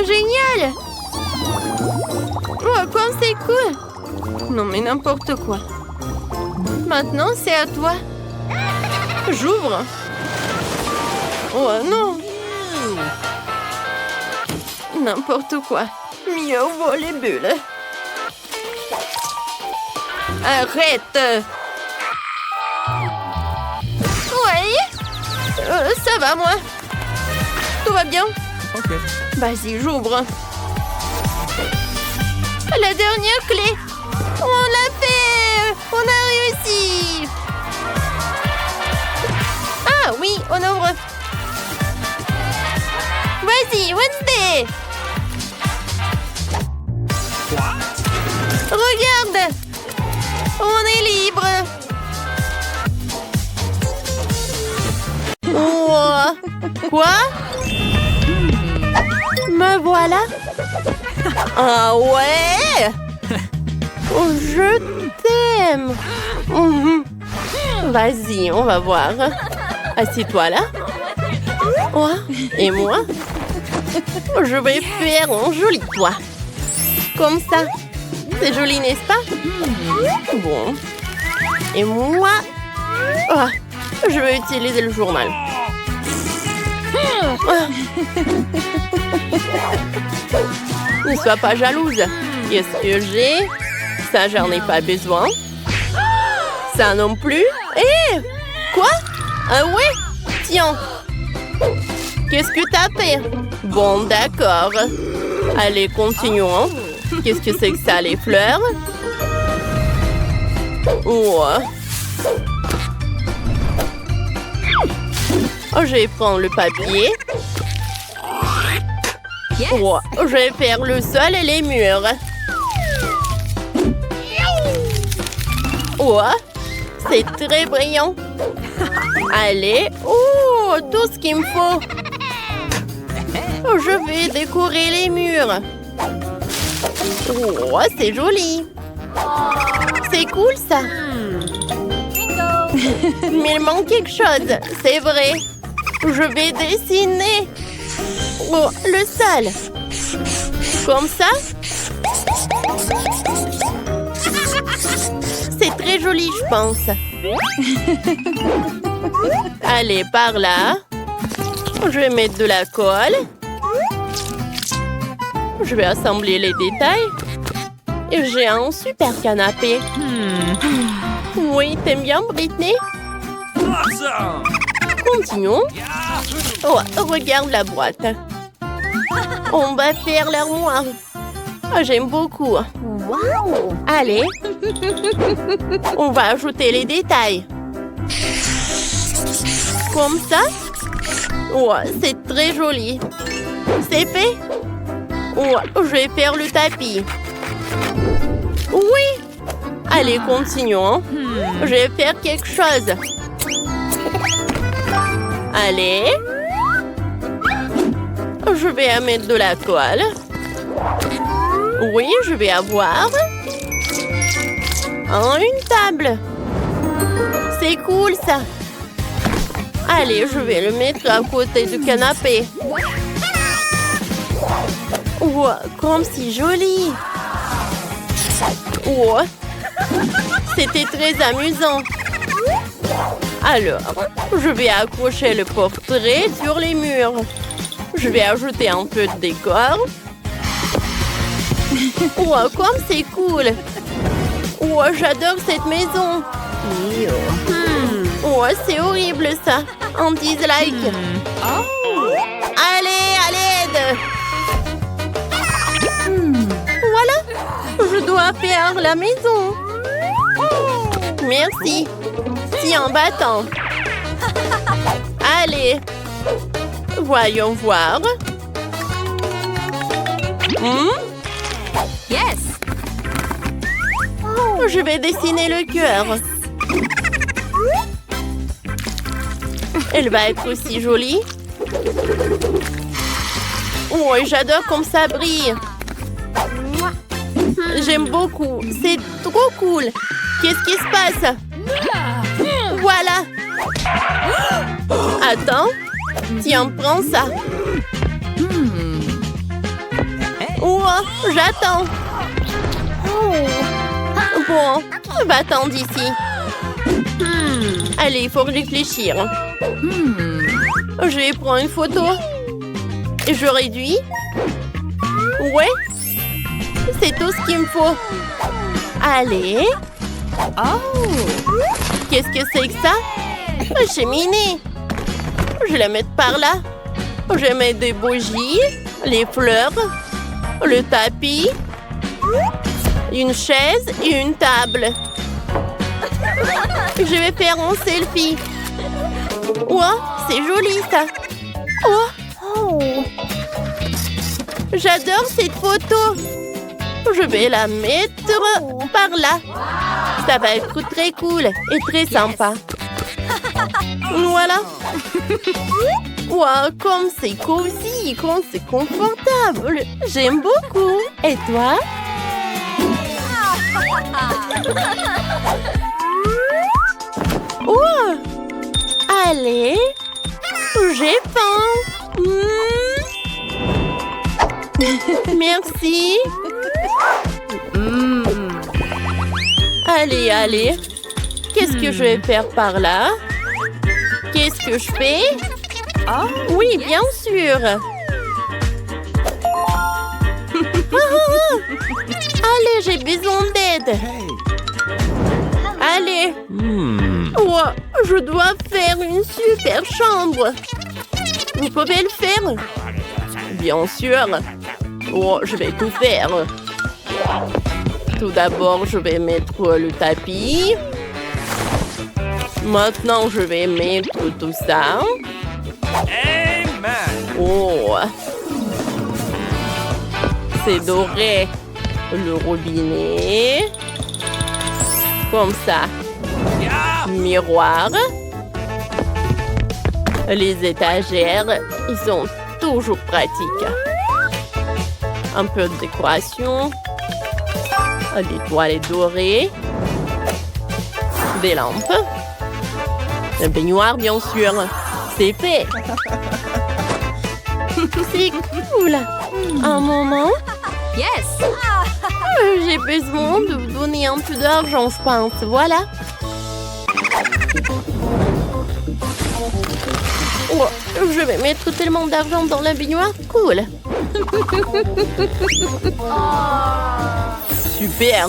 Génial. Ouais, comme c'est cool. Non, mais n'importe quoi. Maintenant, c'est à toi. J'ouvre. Oh non. N'importe quoi. Mieux vaut les bulles. Arrête. Ouais. Ça va, moi. Tout va bien? Ok. Vas-y, j'ouvre. La dernière clé. On l'a fait. On a réussi. Ah oui, on ouvre. Vas-y, Wednesday. Regarde. On est libre. Oh. Quoi? Me voilà. Ah ouais. Oh, je t'aime. Vas-y, on va voir. Assieds-toi là. Oh, et moi? Je vais faire un joli toit. Comme ça. C'est joli, n'est-ce pas? Bon. Et moi? Oh, je vais utiliser le journal. Ne sois pas jalouse. Qu'est-ce que j'ai? Ça, j'en ai pas besoin. Ça non plus. Eh! Quoi? Ah ouais? Tiens. Qu'est-ce que t'as fait? Bon, d'accord. Allez, continuons. Qu'est-ce que c'est que ça, les fleurs? Ouais. Oh, je vais prendre le papier. Ouais, je vais faire le sol et les murs. Oh, c'est très brillant. Allez, oh, tout ce qu'il me faut. Je vais décorer les murs. Oh, c'est joli. C'est cool ça. Mais il manque quelque chose, c'est vrai. Je vais dessiner. Oh, le sol. Comme ça. C'est très joli, je pense. Allez, par là. Je vais mettre de la colle. Je vais assembler les détails. Et j'ai un super canapé. Oui, t'aimes bien, Britney? Awesome! Continuons. Oh, regarde la boîte. On va faire l'armoire. Oh, j'aime beaucoup. Allez. On va ajouter les détails. Comme ça. Oh, c'est très joli. C'est fait. Oh, je vais faire le tapis. Oui. Allez, continuons. Je vais faire quelque chose. Allez. Je vais mettre de la colle. Oui, je vais avoir une table. C'est cool, ça. Allez, je vais le mettre à côté du canapé. Oh, comme c'est joli. Oh, c'était très amusant. Alors, je vais accrocher le portrait sur les murs. Je vais ajouter un peu de décor. Oh, comme c'est cool. Oh, j'adore cette maison. Oh, c'est horrible ça. Un dislike. Allez, à l'aide. Voilà. Je dois faire la maison. Merci. Tiens, bâton. Allez. Voyons voir. Yes. Je vais dessiner le cœur. Elle va être aussi jolie. Oh, j'adore comme ça brille. J'aime beaucoup. C'est trop cool. Qu'est-ce qui se passe? Voilà. Attends. Tiens, prends ça. Oh, j'attends. Bon, va-t'en d'ici. Allez, il faut réfléchir. Je vais prendre une photo. Et je réduis. Ouais. C'est tout ce qu'il me faut. Allez. Qu'est-ce que c'est que ça? Une cheminée. Je vais la mettre par là. Je vais mettre des bougies, les fleurs, le tapis, une chaise et une table. Je vais faire un selfie. Oh, c'est joli ça. Oh. J'adore cette photo. Je vais la mettre par là. Ça va être très cool et très sympa. Voilà. Wow, comme c'est cosy, comme c'est confortable. J'aime beaucoup. Et toi? Oh! Allez, j'ai faim. Merci. Allez, allez. Qu'est-ce que je vais faire par là? Qu'est-ce que je fais? Oui, bien sûr. Allez, j'ai besoin d'aide. Allez. Oh, je dois faire une super chambre. Vous pouvez le faire? Bien sûr. Oh, je vais tout faire. Tout d'abord, je vais mettre le tapis. Maintenant, je vais mettre tout ça. Amen! Oh! C'est doré. Le robinet. Comme ça. Yeah! Miroir. Les étagères, ils sont toujours pratiques. Un peu de décoration. Les toilettes dorées. Des lampes. Un baignoire, bien sûr. C'est fait. C'est cool. Un moment. Yes. J'ai besoin de vous donner un peu d'argent, je pense. Voilà. Oh, je vais mettre tellement d'argent dans la baignoire. Cool. Super.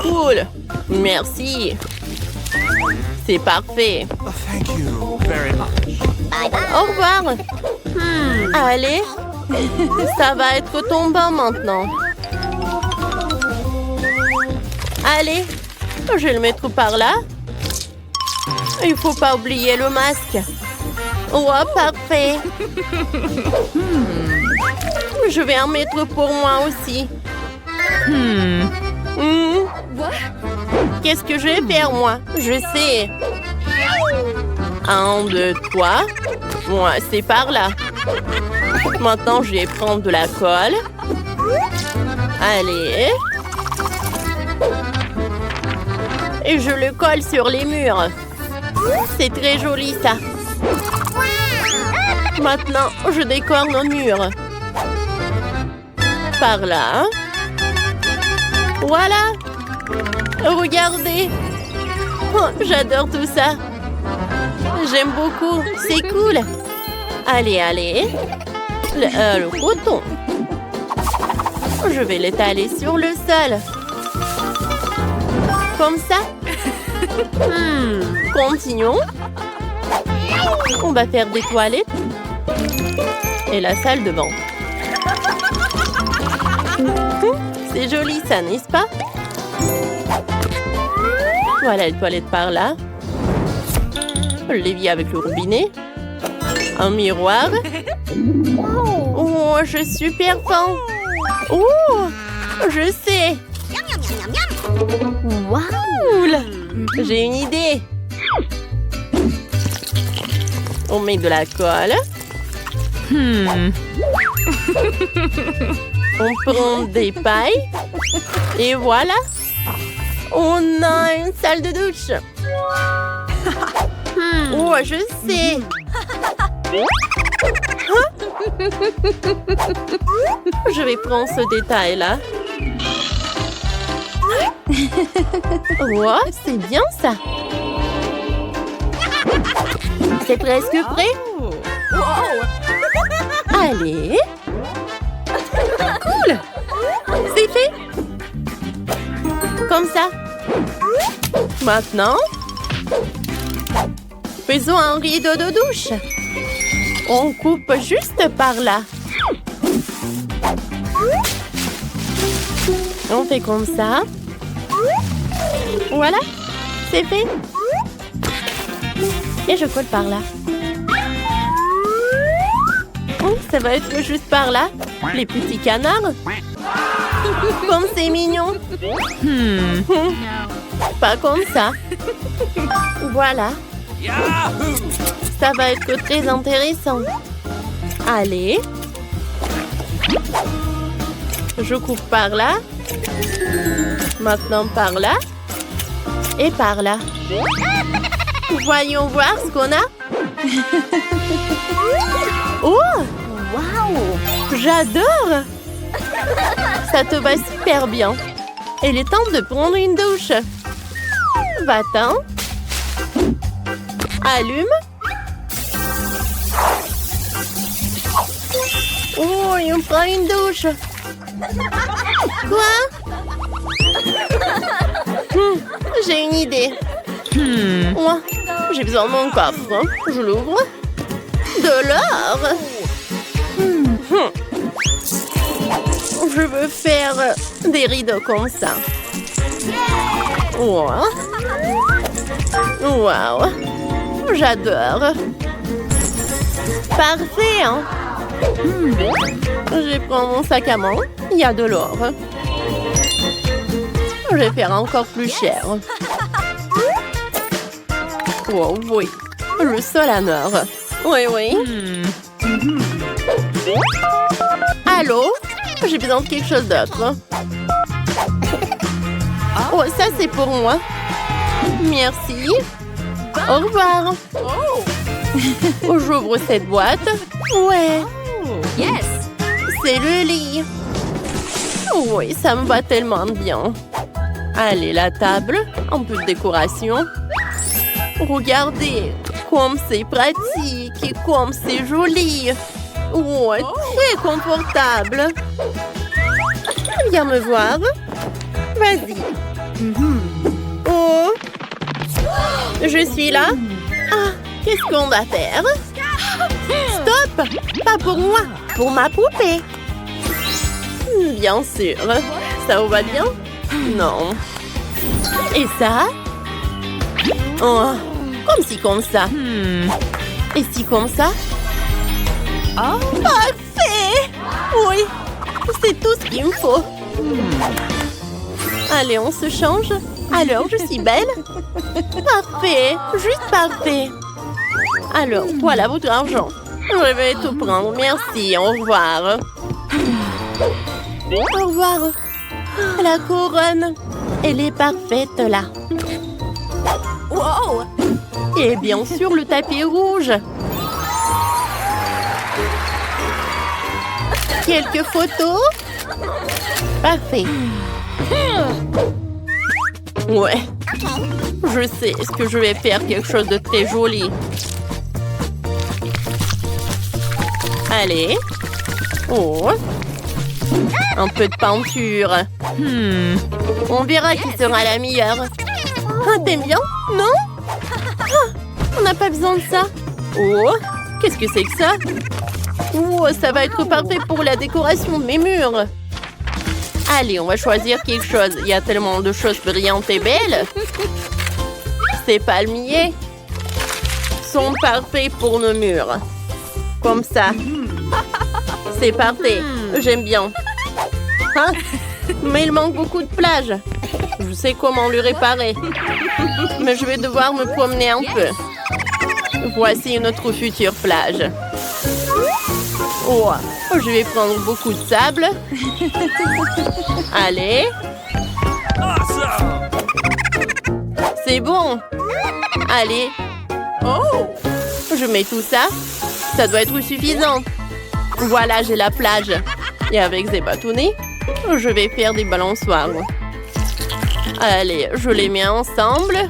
Cool. Merci. C'est parfait. Oh, thank you very much. Au revoir. Allez. Ça va être ton bain maintenant. Allez. Je vais le mettre par là. Il faut pas oublier le masque. Oh, parfait. Je vais en mettre pour moi aussi. Qu'est-ce que je vais faire, moi? Je sais. 1, 2, 3. Moi, c'est par là. Maintenant, je vais prendre de la colle. Allez. Et je le colle sur les murs. C'est très joli, ça. Maintenant, je décore nos murs. Par là. Voilà. Regardez. Oh, j'adore tout ça. J'aime beaucoup. C'est cool. Allez, allez. Le coton. Je vais l'étaler sur le sol. Comme ça. Continuons. On va faire des toilettes. Et la salle de bain. C'est joli ça, n'est-ce pas? Voilà les toilettes par là. L'évier avec le robinet. Un miroir. Oh, je suis super fan. Oh, je sais. Wow. J'ai une idée. On met de la colle. On prend des pailles. Et voilà. On a une salle de douche. Oh, je sais. Je vais prendre ce détail-là. Oh, c'est bien ça. C'est presque prêt. Allez. Cool. C'est fait. Comme ça. Maintenant, faisons un rideau de douche. On coupe juste par là. On fait comme ça. Voilà, c'est fait. Et je colle par là. Oh, ça va être juste par là. Les petits canards. Comme c'est mignon. Pas comme ça. Voilà. Yahoo! Ça va être très intéressant. Allez. Je coupe par là. Maintenant par là. Et par là. Voyons voir ce qu'on a. Oh! Waouh! J'adore! Ça te va super bien. Il est temps de prendre une douche. Va-t'en. Allume. Oh, et on prend une douche. Quoi? J'ai une idée. Moi, j'ai besoin de mon coffre. Je l'ouvre. De l'or. Je veux faire des rideaux comme ça. Wow. Wow. J'adore. Parfait, hein? Je prends mon sac à main. Il y a de l'or. Je vais faire encore plus cher. Oh oui, le sol en or. Oui, oui. Allô? J'ai besoin de quelque chose d'autre. Oh, ça c'est pour moi. Merci. Au revoir. Oh, j'ouvre cette boîte. Ouais, Yes. c'est le lit. Oui, ça me va tellement bien. Allez, la table, un peu de décoration. Regardez, comme c'est pratique et comme c'est joli. Ouais, très confortable. Viens me voir. Vas-y. Oh, je suis là. Ah, qu'est-ce qu'on va faire? Stop! Pas pour moi, pour ma poupée. Bien sûr. Ça vous va bien? Non. Et ça? Oh, comme si comme ça. Et si comme ça? Parfait! Oui, c'est tout ce qu'il me faut. Allez, on se change. Alors, je suis belle? Parfait, juste parfait. Alors, voilà votre argent. Je vais tout prendre, merci, au revoir. Au revoir. La couronne, elle est parfaite là. Wow! Et bien sûr, le tapis rouge. Quelques photos. Parfait. Ouais. Je sais, est-ce que je vais faire quelque chose de très joli? Allez. Oh. Un peu de peinture. On verra qui sera la meilleure. Ah, t'aimes bien? Non? Ah, on n'a pas besoin de ça. Oh, qu'est-ce que c'est que ça? Oh, ça va être parfait pour la décoration de mes murs. Allez, on va choisir quelque chose. Il y a tellement de choses brillantes et belles. Ces palmiers sont parfaits pour nos murs. Comme ça. C'est parfait. J'aime bien. Hein? Mais il manque beaucoup de plage. Je sais comment le réparer. Mais je vais devoir me promener un peu. Voici notre future plage. Oh, je vais prendre beaucoup de sable. Allez. Awesome! C'est bon. Allez. Oh, je mets tout ça. Ça doit être suffisant. Voilà, j'ai la plage. Et avec ces bâtonnets, je vais faire des balançoires. Allez, je les mets ensemble.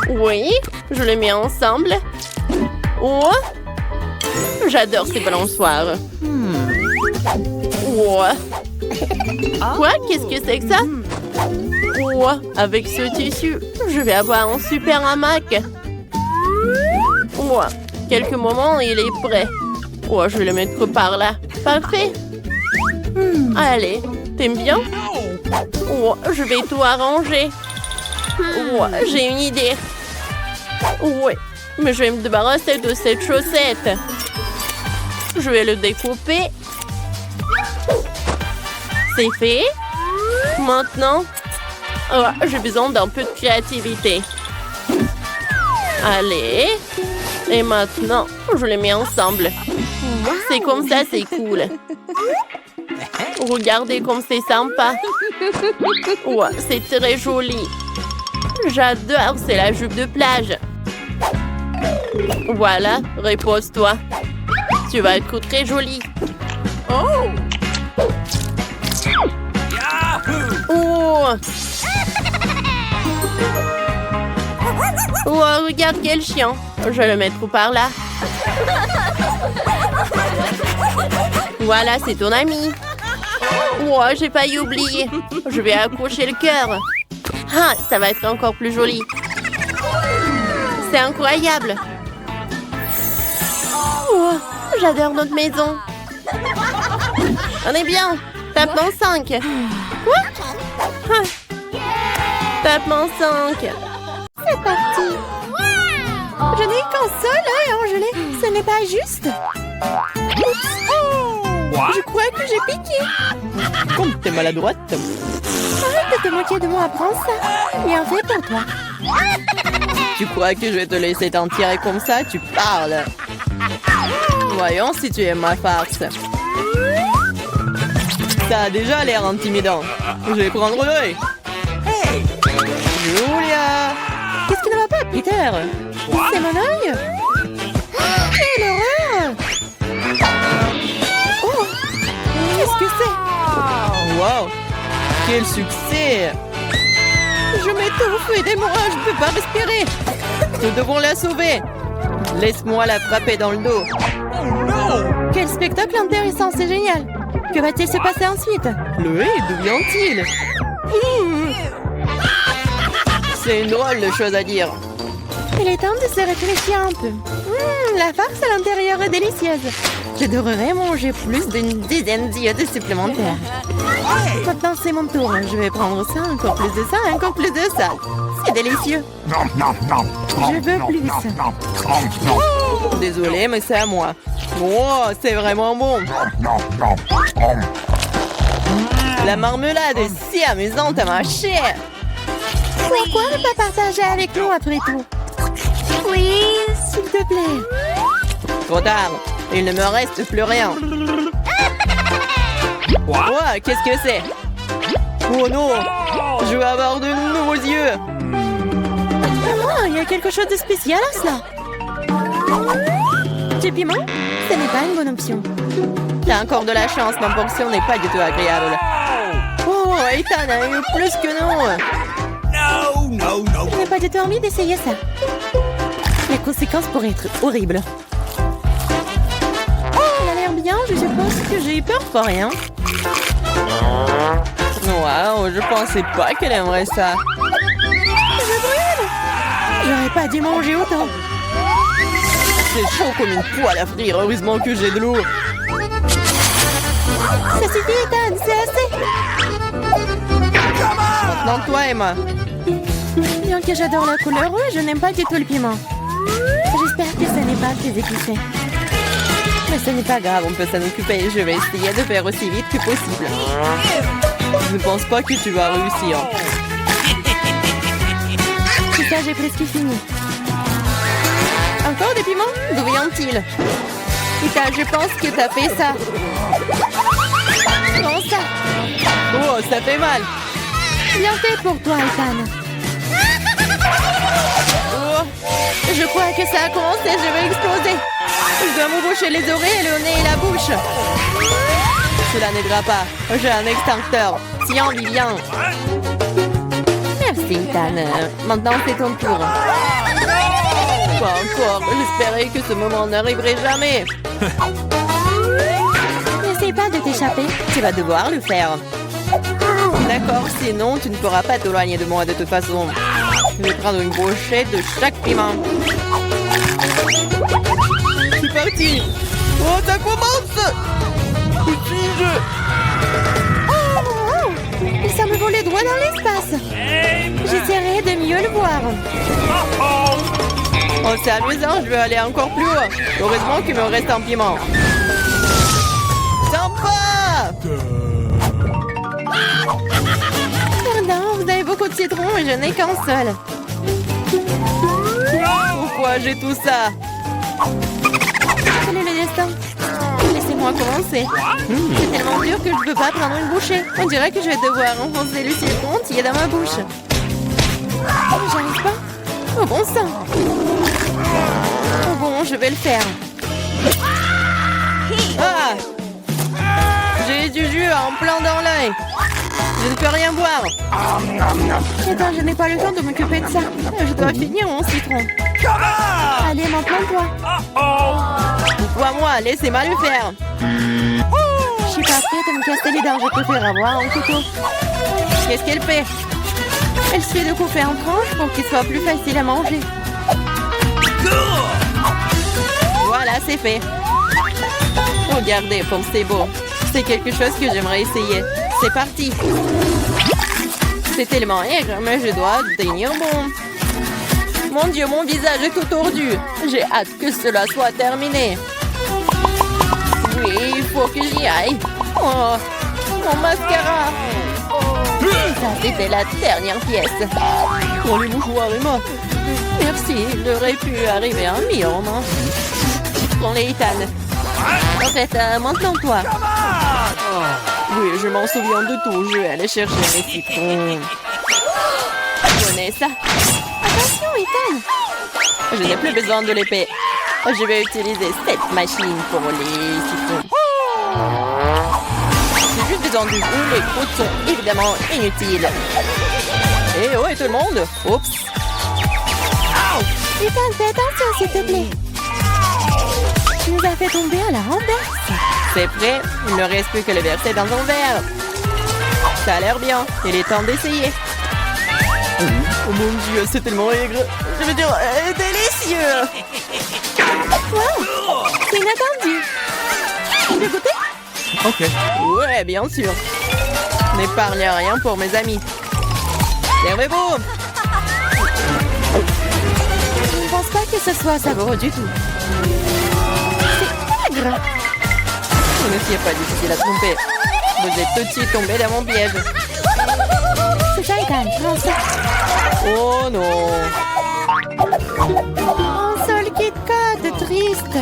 Oui, je les mets ensemble. Oh, j'adore ces balançoires. Oh. Quoi? Qu'est-ce que c'est que ça? Oh, avec ce tissu, je vais avoir un super hamac. Oh, quelques moments, il est prêt. Oh, je vais le mettre par là. Parfait. Allez, t'aimes bien? Oh, je vais tout arranger. Oh, j'ai une idée. Ouais, mais je vais me débarrasser de cette chaussette. Je vais le découper. C'est fait. Maintenant, oh, j'ai besoin d'un peu de créativité. Allez. Et maintenant, je les mets ensemble. C'est comme ça, c'est cool. Regardez comme c'est sympa. Ouais, c'est très joli. J'adore, c'est la jupe de plage. Voilà, repose-toi. Tu vas être très jolie. Oh! Oh! Oh, regarde quel chien. Je vais le mettre par là. Voilà, c'est ton ami. Oh, j'ai failli oublier. Je vais accrocher le cœur. Ah, ça va être encore plus joli. C'est incroyable. Oh, j'adore notre maison. On est bien. Tape-moi 5. Quoi? Ah. Tape-moi 5. C'est parti. Je n'ai qu'un seul œil, Angélé. Ce n'est pas juste. Oh. What? Je crois que j'ai piqué. Comme t'es maladroite. Arrête de te moquer de moi, prends ça. Bien fait pour toi. Tu crois que je vais te laisser t'en tirer comme ça? Tu parles. Voyons si tu aimes ma farce. Ça a déjà l'air intimidant. Je vais prendre l'œil. Hey! Julia! Qu'est-ce qui ne va pas, Peter? C'est mon œil. Quelle horreur! Oh! Qu'est-ce que c'est? Wow! Quel succès! Je m'étouffe, aidez-moi, je ne peux pas respirer. Nous devons la sauver. Laisse-moi la frapper dans le dos. Quel spectacle intéressant, c'est génial. Que va-t-il se passer ensuite? Le hé, d'où vient-il? C'est une drôle de chose à dire. Il est temps de se réfléchir un peu. La farce à l'intérieur est délicieuse. Je devrais manger plus d'une dizaine d'iodes supplémentaires. Maintenant, c'est mon tour. Je vais prendre ça, encore plus de ça, encore plus de ça. C'est délicieux. Je veux plus. Désolée, mais c'est à moi. Oh, c'est vraiment bon. La marmelade est si amusante à mâcher. Pourquoi ne pas partager avec nous après tout? Please. S'il te plaît. Trop tard. Il ne me reste plus rien. Oh, qu'est-ce que c'est? Oh non! Je vais avoir de nouveaux yeux. Oh, il y a quelque chose de spécial à cela. Du piment? Ce n'est pas une bonne option. T'as encore de la chance, ma portion n'est pas du tout agréable. Oh, Ethan a eu plus que non. Je n'ai pas du tout envie d'essayer ça. Les conséquences pourraient être horribles. Oh, elle a l'air bien, je suppose que j'ai eu peur pour rien. Wow, je pensais pas qu'elle aimerait ça. Je brûle! J'aurais pas dû manger autant. C'est chaud comme une poêle à frire, heureusement que j'ai de l'eau. Ça suffit, Ethan, c'est assez. Maintenant toi, Emma. Bien que j'adore la couleur rouge, je n'aime pas du tout le piment. J'espère que ce n'est pas très épicé. Mais ce n'est pas grave, on peut s'en occuper. Je vais essayer de faire aussi vite que possible. Je ne pense pas que tu vas réussir. C'est ça, j'ai presque fini. Encore des piments? D'où vient-il? Ethan, je pense que t'as fait ça. Prends ça. Oh, ça fait mal. Bien fait pour toi, Ethan. Oh, Je crois que ça a commencé, je vais exploser. je dois me boucher les oreilles, le nez et la bouche. Cela n'aidera pas. J'ai un extincteur. Tiens, Vivian. Merci, Ethan. Maintenant, c'est ton tour. Pas encore. J'espérais que ce moment n'arriverait jamais. N'essaie pas de t'échapper. Tu vas devoir le faire. D'accord, sinon tu ne pourras pas t'éloigner de moi de toute façon. Je vais prendre une brochette de chaque piment. C'est parti. Oh, ça commence. Où suis-je? Oh, il semble voler droit dans l'espace. J'essaierai de mieux le voir. Oh, c'est amusant, je vais aller encore plus haut. Heureusement qu'il me reste un piment. Sympa! Pardon, vous avez beaucoup de citron et je n'ai qu'un seul. Pourquoi j'ai tout ça? Quel est le destin? Laissez-moi commencer. C'est tellement dur que je ne peux pas prendre une bouchée. On dirait que je vais devoir enfoncer le citron entier dans ma bouche. J'arrive pas. Oh bon sang. Oh bon, je vais le faire. Ah! J'ai du jus en plein dans l'œil. Je ne peux rien boire. Attends, je n'ai pas le temps de m'occuper de ça. Je dois finir mon citron. Allez, maintenant toi. Toi, moi, laissez-moi le faire. Je suis pas prête à me casser les dents. Je préfère avoir un couteau. Qu'est-ce qu'elle fait? Elle suffit de couper en tranches pour qu'il soit plus facile à manger. Voilà, c'est fait. Regardez comme c'est beau. C'est quelque chose que j'aimerais essayer. C'est parti. C'est tellement aigre, mais je dois tenir bon. Mon Dieu, mon visage est tout tordu. J'ai hâte que cela soit terminé. Oui, il faut que j'y aille. Oh, mon mascara. Ça, c'était la dernière pièce. Prends les mouchoirs, Emma. Merci, il aurait pu arriver un million, non? Prends-les, Ethan. En fait, maintenant, toi. Oui, je m'en souviens de tout. Je vais aller chercher mes citrons. Prenez ça. Attention, Ethan. Je n'ai plus besoin de l'épée. Je vais utiliser cette machine pour les citrons. J'ai juste besoin du goût. Les croûtes sont évidemment inutiles. Et ouais, tout le monde. Oups. Ethan, fais attention, s'il te plaît. Tu nous as fait tomber à la renverse. C'est prêt. Il ne reste plus que le verser dans un verre. Ça a l'air bien. Il est temps d'essayer. Oh mon Dieu, c'est tellement aigre. Je veux dire, délicieux. Wow, c'est inattendu. Tu veux goûter? Okay. Ouais, bien sûr. N'épargne rien pour mes amis. Servez-vous. Je ne pense pas que ce soit savoureux du tout. C'est aigre. Ce n'est pas difficile à tromper. Vous êtes tout de suite tombé dans mon piège. C'est ça, Ethan. Prends ça. Oh non. Un seul Kit Kat, triste.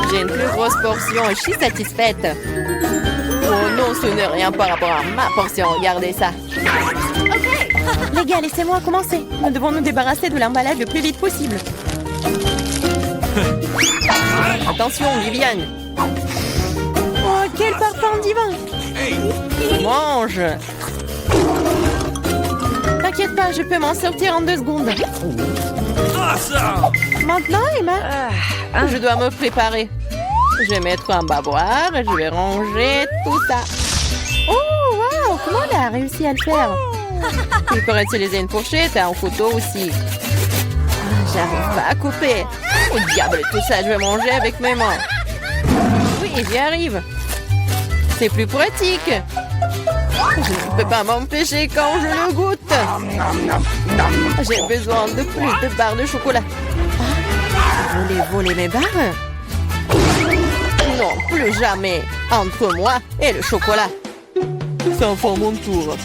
J'ai une plus grosse portion et je suis satisfaite. Oh non, ce n'est rien par rapport à ma portion. Regardez ça. Les gars, laissez-moi commencer. Nous devons nous débarrasser de l'emballage le plus vite possible. Attention, Viviane. Oh, quel parfum divin. Mange. T'inquiète pas, je peux m'en sortir en 2 secondes. Awesome! Maintenant, Emma. Je dois me préparer. Je vais mettre un bavoir et je vais ranger tout ça. Oh, wow, comment elle a réussi à le faire? Il pourrait utiliser une fourchette et un couteau aussi. J'arrive pas à couper. Oh diable, tout ça, je vais manger avec mes mains. Oui, j'y arrive. C'est plus pratique. Je ne peux pas m'empêcher quand je le goûte. J'ai besoin de plus de barres de chocolat. Vous voulez voler mes barres? Non, plus jamais. Entre moi et le chocolat. C'est enfin mon tour.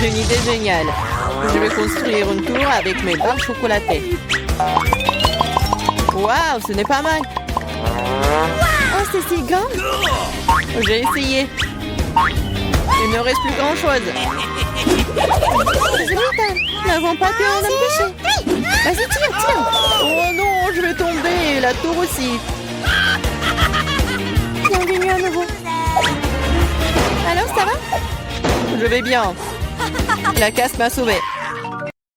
J'ai une idée géniale. Je vais construire une tour avec mes barres chocolatées. Waouh, ce n'est pas mal. Oh, c'est si grand. J'ai essayé. Il ne reste plus grand-chose. Désolée, Ethan. Nous n'avons pas pu en empêcher. Vas-y, tire. Oh non, je vais tomber. La tour aussi. Bienvenue à nouveau. Alors, ça va? Je vais bien. La casse m'a sauvé.